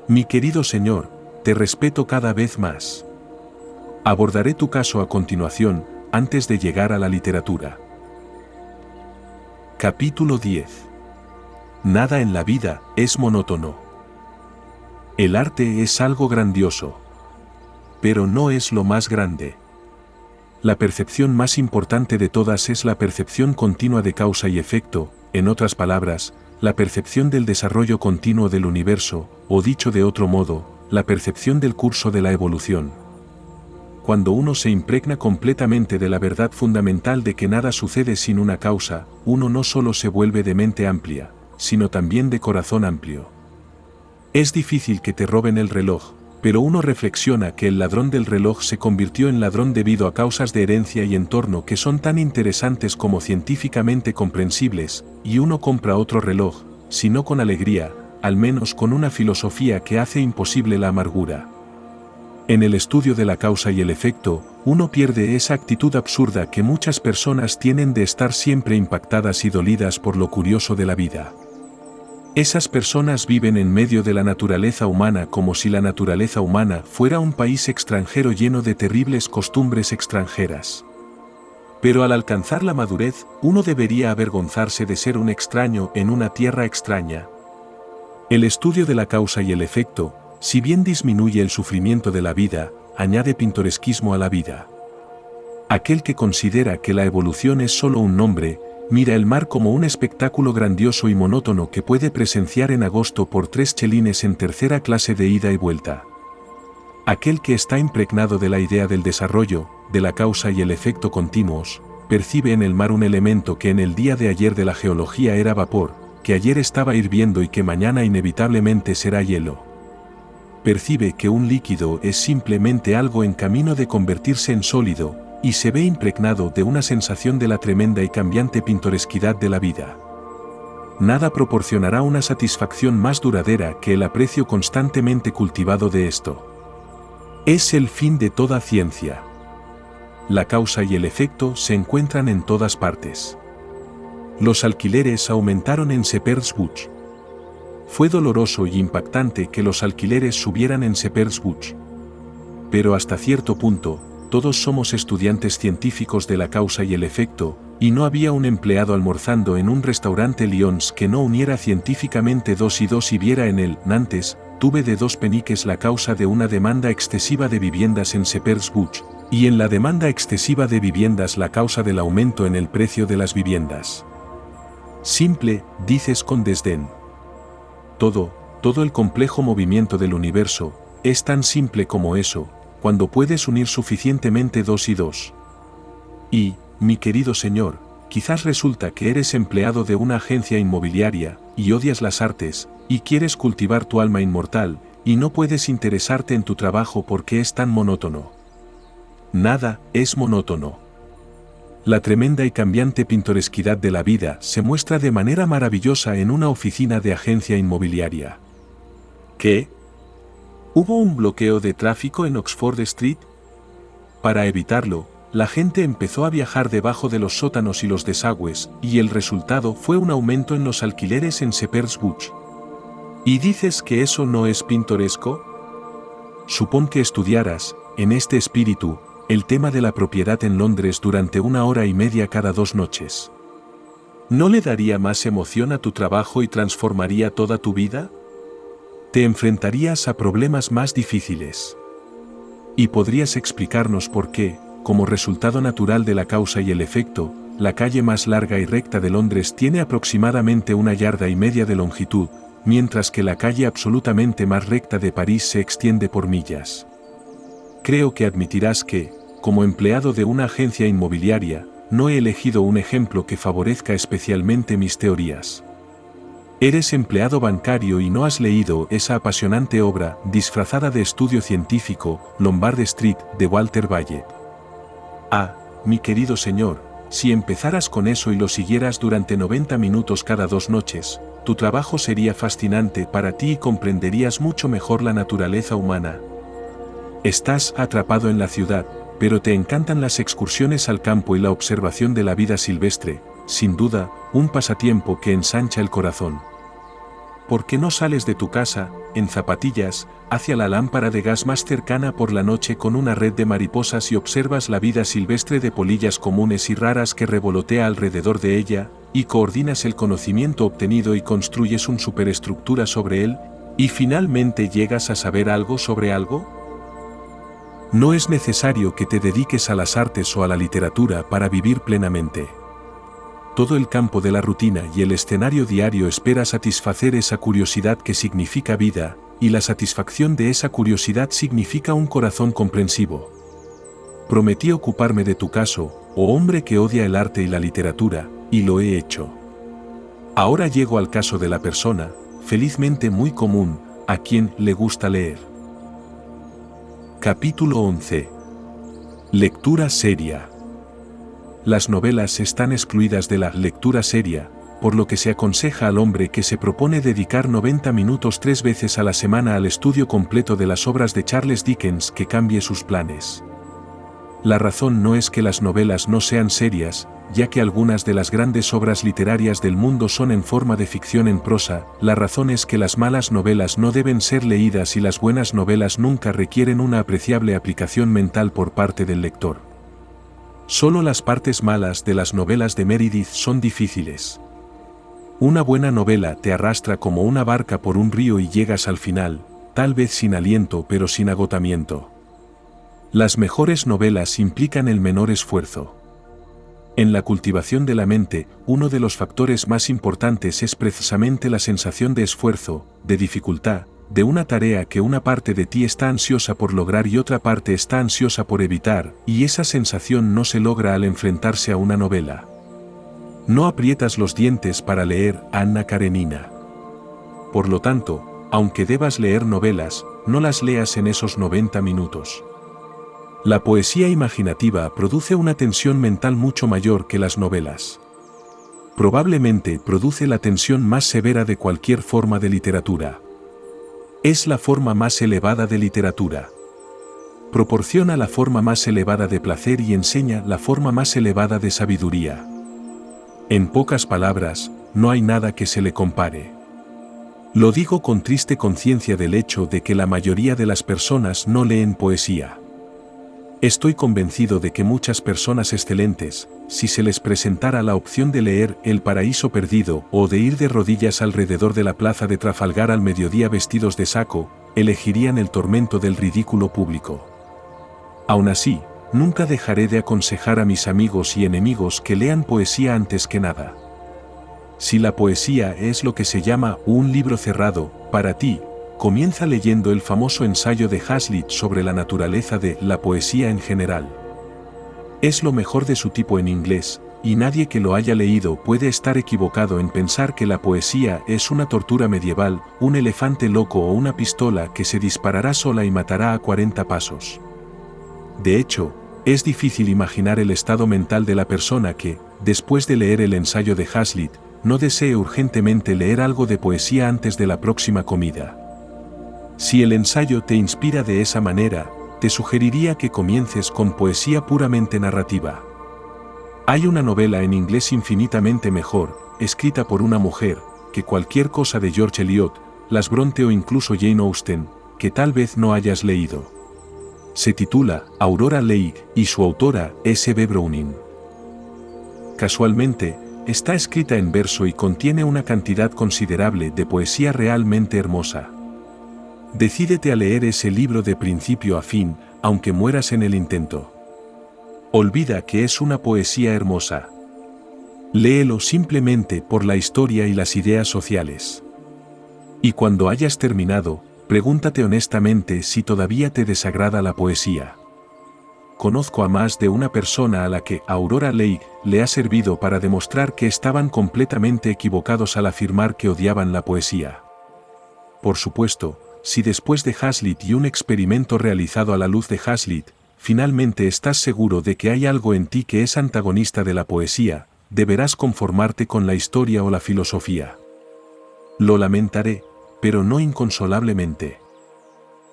Mi querido señor, te respeto cada vez más. Abordaré tu caso a continuación, antes de llegar a la literatura. Capítulo 10. Nada en la vida es monótono. El arte es algo grandioso. Pero no es lo más grande. La percepción más importante de todas es la percepción continua de causa y efecto, en otras palabras, la percepción del desarrollo continuo del universo, o dicho de otro modo, la percepción del curso de la evolución. Cuando uno se impregna completamente de la verdad fundamental de que nada sucede sin una causa, uno no solo se vuelve de mente amplia, sino también de corazón amplio. Es difícil que te roben el reloj, pero uno reflexiona que el ladrón del reloj se convirtió en ladrón debido a causas de herencia y entorno que son tan interesantes como científicamente comprensibles, y uno compra otro reloj, si no con alegría, al menos con una filosofía que hace imposible la amargura. En el estudio de la causa y el efecto, uno pierde esa actitud absurda que muchas personas tienen de estar siempre impactadas y dolidas por lo curioso de la vida. Esas personas viven en medio de la naturaleza humana como si la naturaleza humana fuera un país extranjero lleno de terribles costumbres extranjeras. Pero al alcanzar la madurez, uno debería avergonzarse de ser un extraño en una tierra extraña. El estudio de la causa y el efecto, si bien disminuye el sufrimiento de la vida, añade pintoresquismo a la vida. Aquel que considera que la evolución es solo un nombre, mira el mar como un espectáculo grandioso y monótono que puede presenciar en agosto por 3 chelines en tercera clase de ida y vuelta. Aquel que está impregnado de la idea del desarrollo, de la causa y el efecto continuos, percibe en el mar un elemento que en el día de ayer de la geología era vapor, que ayer estaba hirviendo y que mañana inevitablemente será hielo. Percibe que un líquido es simplemente algo en camino de convertirse en sólido, y se ve impregnado de una sensación de la tremenda y cambiante pintoresquidad de la vida. Nada proporcionará una satisfacción más duradera que el aprecio constantemente cultivado de esto. Es el fin de toda ciencia. La causa y el efecto se encuentran en todas partes. Los alquileres aumentaron en Shepherd's Bush. Fue doloroso y impactante que los alquileres subieran en Shepherd's Bush. Pero hasta cierto punto, todos somos estudiantes científicos de la causa y el efecto, y no había un empleado almorzando en un restaurante Lyons que no uniera científicamente 2 y 2 y viera en el Nantes, tuve de 2 peniques la causa de una demanda excesiva de viviendas en Shepherd's Bush, y en la demanda excesiva de viviendas la causa del aumento en el precio de las viviendas. Simple, dices con desdén. Todo el complejo movimiento del universo, es tan simple como eso, cuando puedes unir suficientemente 2 y 2. Y, mi querido señor, quizás resulta que eres empleado de una agencia inmobiliaria, y odias las artes, y quieres cultivar tu alma inmortal, y no puedes interesarte en tu trabajo porque es tan monótono. Nada es monótono. La tremenda y cambiante pintoresquidad de la vida se muestra de manera maravillosa en una oficina de agencia inmobiliaria. ¿Qué? ¿Hubo un bloqueo de tráfico en Oxford Street? Para evitarlo, la gente empezó a viajar debajo de los sótanos y los desagües, y el resultado fue un aumento en los alquileres en Shepherd's Bush. ¿Y dices que eso no es pintoresco? Supón que estudiaras, en este espíritu, el tema de la propiedad en Londres durante 1 hora y media cada 2 noches. ¿No le daría más emoción a tu trabajo y transformaría toda tu vida? Te enfrentarías a problemas más difíciles. Y podrías explicarnos por qué, como resultado natural de la causa y el efecto, la calle más larga y recta de Londres tiene aproximadamente 1,5 yardas de longitud, mientras que la calle absolutamente más recta de París se extiende por millas. Creo que admitirás que, como empleado de una agencia inmobiliaria, no he elegido un ejemplo que favorezca especialmente mis teorías. Eres empleado bancario y no has leído esa apasionante obra, disfrazada de estudio científico, Lombard Street, de Walter Valle. Ah, mi querido señor, si empezaras con eso y lo siguieras durante 90 minutos cada 2 noches, tu trabajo sería fascinante para ti y comprenderías mucho mejor la naturaleza humana. Estás atrapado en la ciudad, pero te encantan las excursiones al campo y la observación de la vida silvestre, sin duda, un pasatiempo que ensancha el corazón. ¿Por qué no sales de tu casa, en zapatillas, hacia la lámpara de gas más cercana por la noche con una red de mariposas y observas la vida silvestre de polillas comunes y raras que revolotea alrededor de ella, y coordinas el conocimiento obtenido y construyes una superestructura sobre él, y finalmente llegas a saber algo sobre algo? No es necesario que te dediques a las artes o a la literatura para vivir plenamente. Todo el campo de la rutina y el escenario diario espera satisfacer esa curiosidad que significa vida, y la satisfacción de esa curiosidad significa un corazón comprensivo. Prometí ocuparme de tu caso, oh hombre que odia el arte y la literatura, y lo he hecho. Ahora llego al caso de la persona, felizmente muy común, a quien le gusta leer. Capítulo 11. Lectura seria. Las novelas están excluidas de la lectura seria, por lo que se aconseja al hombre que se propone dedicar 90 minutos 3 veces a la semana al estudio completo de las obras de Charles Dickens que cambie sus planes. La razón no es que las novelas no sean serias, ya que algunas de las grandes obras literarias del mundo son en forma de ficción en prosa, la razón es que las malas novelas no deben ser leídas y las buenas novelas nunca requieren una apreciable aplicación mental por parte del lector. Solo las partes malas de las novelas de Meredith son difíciles. Una buena novela te arrastra como una barca por un río y llegas al final, tal vez sin aliento pero sin agotamiento. Las mejores novelas implican el menor esfuerzo. En la cultivación de la mente, uno de los factores más importantes es precisamente la sensación de esfuerzo, de dificultad, de una tarea que una parte de ti está ansiosa por lograr y otra parte está ansiosa por evitar, y esa sensación no se logra al enfrentarse a una novela. No aprietas los dientes para leer Anna Karenina. Por lo tanto, aunque debas leer novelas, no las leas en esos 90 minutos. La poesía imaginativa produce una tensión mental mucho mayor que las novelas. Probablemente produce la tensión más severa de cualquier forma de literatura. Es la forma más elevada de literatura. Proporciona la forma más elevada de placer y enseña la forma más elevada de sabiduría. En pocas palabras, no hay nada que se le compare. Lo digo con triste conciencia del hecho de que la mayoría de las personas no leen poesía. Estoy convencido de que muchas personas excelentes, si se les presentara la opción de leer El paraíso perdido o de ir de rodillas alrededor de la plaza de Trafalgar al mediodía vestidos de saco, elegirían el tormento del ridículo público. Aún así, nunca dejaré de aconsejar a mis amigos y enemigos que lean poesía antes que nada. Si la poesía es lo que se llama un libro cerrado, para ti, comienza leyendo el famoso ensayo de Hazlitt sobre la naturaleza de la poesía en general. Es lo mejor de su tipo en inglés, y nadie que lo haya leído puede estar equivocado en pensar que la poesía es una tortura medieval, un elefante loco o una pistola que se disparará sola y matará a 40 pasos. De hecho, es difícil imaginar el estado mental de la persona que, después de leer el ensayo de Hazlitt, no desee urgentemente leer algo de poesía antes de la próxima comida. Si el ensayo te inspira de esa manera, te sugeriría que comiences con poesía puramente narrativa. Hay una novela en inglés infinitamente mejor, escrita por una mujer, que cualquier cosa de George Eliot, Las Bronte o incluso Jane Austen, que tal vez no hayas leído. Se titula Aurora Leigh y su autora S. B. Browning. Casualmente, está escrita en verso y contiene una cantidad considerable de poesía realmente hermosa. Decídete a leer ese libro de principio a fin, aunque mueras en el intento. Olvida que es una poesía hermosa. Léelo simplemente por la historia y las ideas sociales. Y cuando hayas terminado, pregúntate honestamente si todavía te desagrada la poesía. Conozco a más de una persona a la que Aurora Leigh le ha servido para demostrar que estaban completamente equivocados al afirmar que odiaban la poesía. Por supuesto, si después de Hazlitt y un experimento realizado a la luz de Hazlitt, finalmente estás seguro de que hay algo en ti que es antagonista de la poesía, deberás conformarte con la historia o la filosofía. Lo lamentaré, pero no inconsolablemente.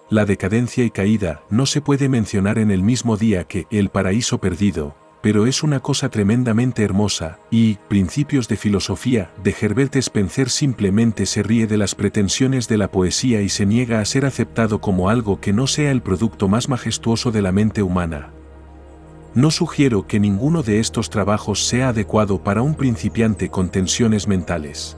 La decadencia y caída no se puede mencionar en el mismo día que El paraíso perdido, pero es una cosa tremendamente hermosa, y Principios de filosofía de Herbert Spencer simplemente se ríe de las pretensiones de la poesía y se niega a ser aceptado como algo que no sea el producto más majestuoso de la mente humana. No sugiero que ninguno de estos trabajos sea adecuado para un principiante con tensiones mentales.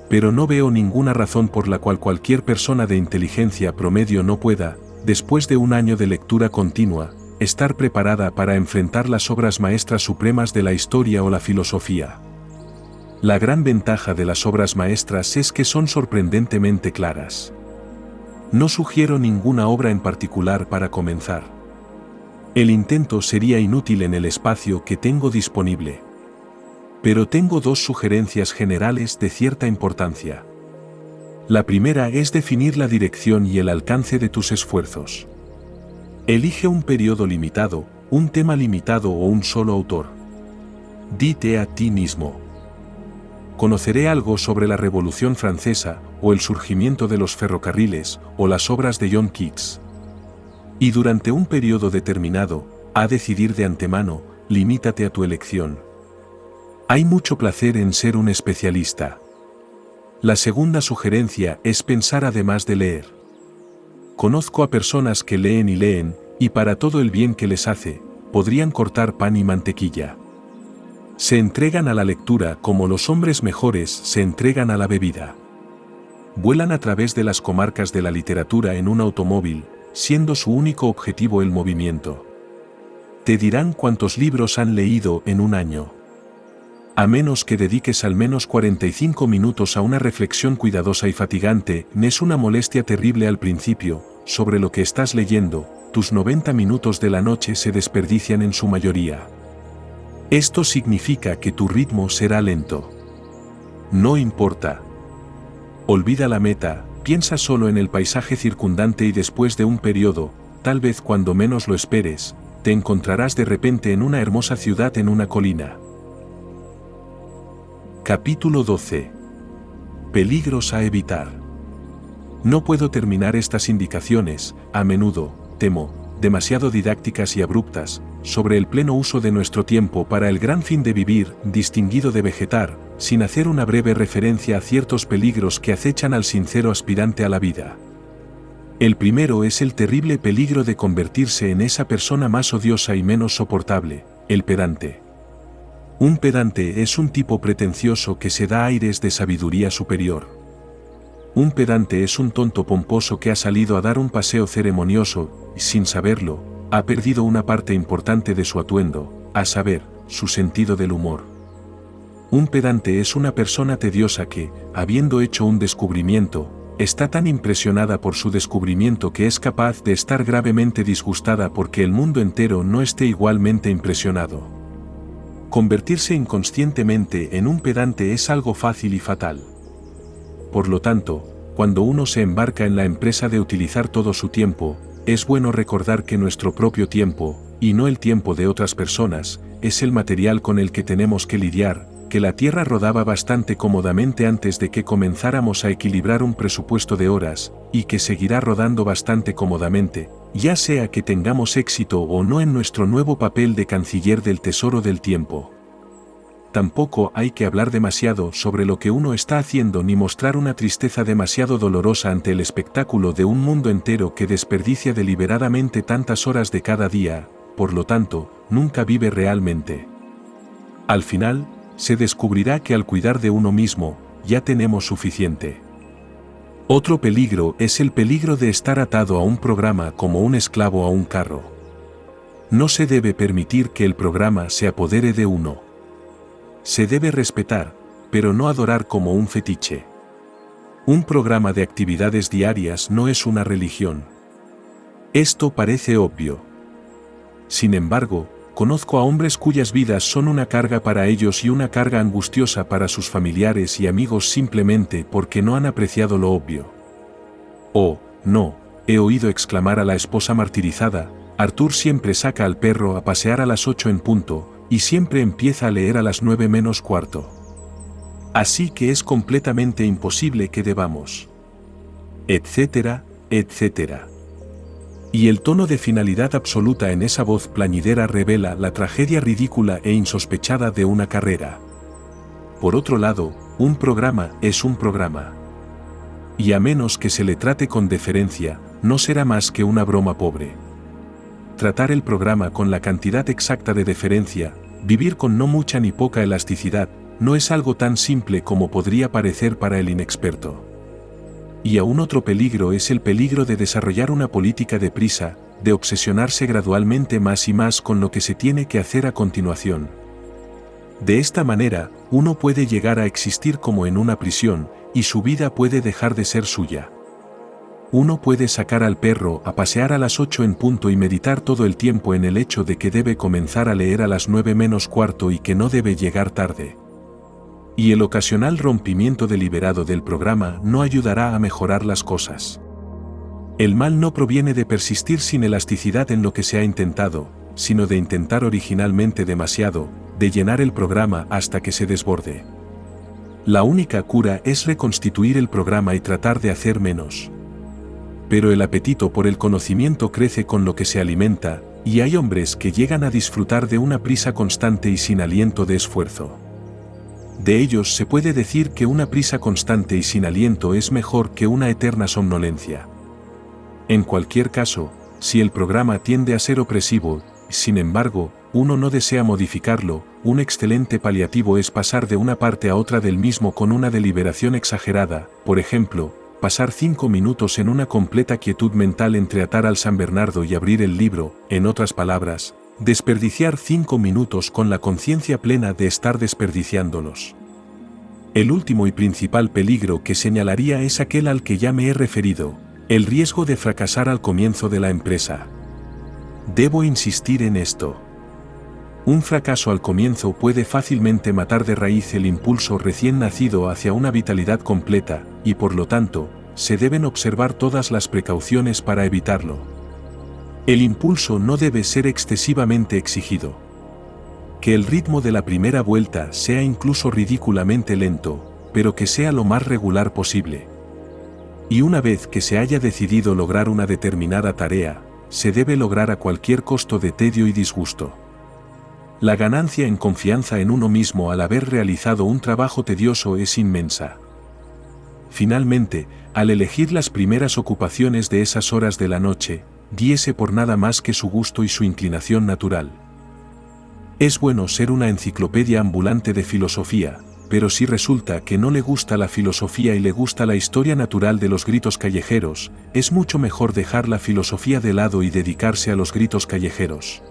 Pero no veo ninguna razón por la cual cualquier persona de inteligencia promedio no pueda, después de un año de lectura continua, estar preparada para enfrentar las obras maestras supremas de la historia o la filosofía. La gran ventaja de las obras maestras es que son sorprendentemente claras. No sugiero ninguna obra en particular para comenzar. El intento sería inútil en el espacio que tengo disponible. Pero tengo dos sugerencias generales de cierta importancia. La primera es definir la dirección y el alcance de tus esfuerzos. Elige un periodo limitado, un tema limitado o un solo autor. Dite a ti mismo: conoceré algo sobre la Revolución Francesa, o el surgimiento de los ferrocarriles, o las obras de John Keats. Y durante un periodo determinado, a decidir de antemano, limítate a tu elección. Hay mucho placer en ser un especialista. La segunda sugerencia es pensar además de leer. Conozco a personas que leen, y para todo el bien que les hace, podrían cortar pan y mantequilla. Se entregan a la lectura como los hombres mejores se entregan a la bebida. Vuelan a través de las comarcas de la literatura en un automóvil, siendo su único objetivo el movimiento. Te dirán cuántos libros han leído en un año. A menos que dediques al menos 45 minutos a una reflexión cuidadosa y fatigante, es una molestia terrible al principio, sobre lo que estás leyendo, tus 90 minutos de la noche se desperdician en su mayoría. Esto significa que tu ritmo será lento. No importa. Olvida la meta, piensa solo en el paisaje circundante y después de un periodo, tal vez cuando menos lo esperes, te encontrarás de repente en una hermosa ciudad en una colina. Capítulo 12. Peligros a evitar. No puedo terminar estas indicaciones, a menudo, temo, demasiado didácticas y abruptas, sobre el pleno uso de nuestro tiempo para el gran fin de vivir, distinguido de vegetar, sin hacer una breve referencia a ciertos peligros que acechan al sincero aspirante a la vida. El primero es el terrible peligro de convertirse en esa persona más odiosa y menos soportable, el pedante. Un pedante es un tipo pretencioso que se da aires de sabiduría superior. Un pedante es un tonto pomposo que ha salido a dar un paseo ceremonioso, y sin saberlo, ha perdido una parte importante de su atuendo, a saber, su sentido del humor. Un pedante es una persona tediosa que, habiendo hecho un descubrimiento, está tan impresionada por su descubrimiento que es capaz de estar gravemente disgustada porque el mundo entero no esté igualmente impresionado. Convertirse inconscientemente en un pedante es algo fácil y fatal. Por lo tanto, cuando uno se embarca en la empresa de utilizar todo su tiempo, es bueno recordar que nuestro propio tiempo, y no el tiempo de otras personas, es el material con el que tenemos que lidiar, que la Tierra rodaba bastante cómodamente antes de que comenzáramos a equilibrar un presupuesto de horas, y que seguirá rodando bastante cómodamente, ya sea que tengamos éxito o no en nuestro nuevo papel de canciller del tesoro del tiempo. Tampoco hay que hablar demasiado sobre lo que uno está haciendo ni mostrar una tristeza demasiado dolorosa ante el espectáculo de un mundo entero que desperdicia deliberadamente tantas horas de cada día, por lo tanto, nunca vive realmente. Al final, se descubrirá que al cuidar de uno mismo, ya tenemos suficiente. Otro peligro es el peligro de estar atado a un programa como un esclavo a un carro. No se debe permitir que el programa se apodere de uno. Se debe respetar, pero no adorar como un fetiche. Un programa de actividades diarias no es una religión. Esto parece obvio. Sin embargo, conozco a hombres cuyas vidas son una carga para ellos y una carga angustiosa para sus familiares y amigos simplemente porque no han apreciado lo obvio. Oh, no, he oído exclamar a la esposa martirizada, Arthur siempre saca al perro a pasear a las 8 en punto, y siempre empieza a leer a las 9 menos cuarto. Así que es completamente imposible que debamos. Etcétera, etcétera. Y el tono de finalidad absoluta en esa voz plañidera revela la tragedia ridícula e insospechada de una carrera. Por otro lado, un programa es un programa. Y a menos que se le trate con deferencia, no será más que una broma pobre. Tratar el programa con la cantidad exacta de deferencia, vivir con no mucha ni poca elasticidad, no es algo tan simple como podría parecer para el inexperto. Y aún otro peligro es el peligro de desarrollar una política de prisa, de obsesionarse gradualmente más y más con lo que se tiene que hacer a continuación. De esta manera, uno puede llegar a existir como en una prisión, y su vida puede dejar de ser suya. Uno puede sacar al perro a pasear a las 8 en punto y meditar todo el tiempo en el hecho de que debe comenzar a leer a las 9 menos cuarto y que no debe llegar tarde. Y el ocasional rompimiento deliberado del programa no ayudará a mejorar las cosas. El mal no proviene de persistir sin elasticidad en lo que se ha intentado, sino de intentar originalmente demasiado, de llenar el programa hasta que se desborde. La única cura es reconstituir el programa y tratar de hacer menos. Pero el apetito por el conocimiento crece con lo que se alimenta, y hay hombres que llegan a disfrutar de una prisa constante y sin aliento de esfuerzo. De ellos se puede decir que una prisa constante y sin aliento es mejor que una eterna somnolencia. En cualquier caso, si el programa tiende a ser opresivo, sin embargo, uno no desea modificarlo, un excelente paliativo es pasar de una parte a otra del mismo con una deliberación exagerada, por ejemplo, pasar 5 minutos en una completa quietud mental entre atar al San Bernardo y abrir el libro, en otras palabras, desperdiciar 5 minutos con la conciencia plena de estar desperdiciándolos. El último y principal peligro que señalaría es aquel al que ya me he referido, el riesgo de fracasar al comienzo de la empresa. Debo insistir en esto. Un fracaso al comienzo puede fácilmente matar de raíz el impulso recién nacido hacia una vitalidad completa, y por lo tanto, se deben observar todas las precauciones para evitarlo. El impulso no debe ser excesivamente exigido. Que el ritmo de la primera vuelta sea incluso ridículamente lento, pero que sea lo más regular posible. Y una vez que se haya decidido lograr una determinada tarea, se debe lograr a cualquier costo de tedio y disgusto. La ganancia en confianza en uno mismo al haber realizado un trabajo tedioso es inmensa. Finalmente, al elegir las primeras ocupaciones de esas horas de la noche, diese por nada más que su gusto y su inclinación natural. Es bueno ser una enciclopedia ambulante de filosofía, pero si resulta que no le gusta la filosofía y le gusta la historia natural de los gritos callejeros, es mucho mejor dejar la filosofía de lado y dedicarse a los gritos callejeros.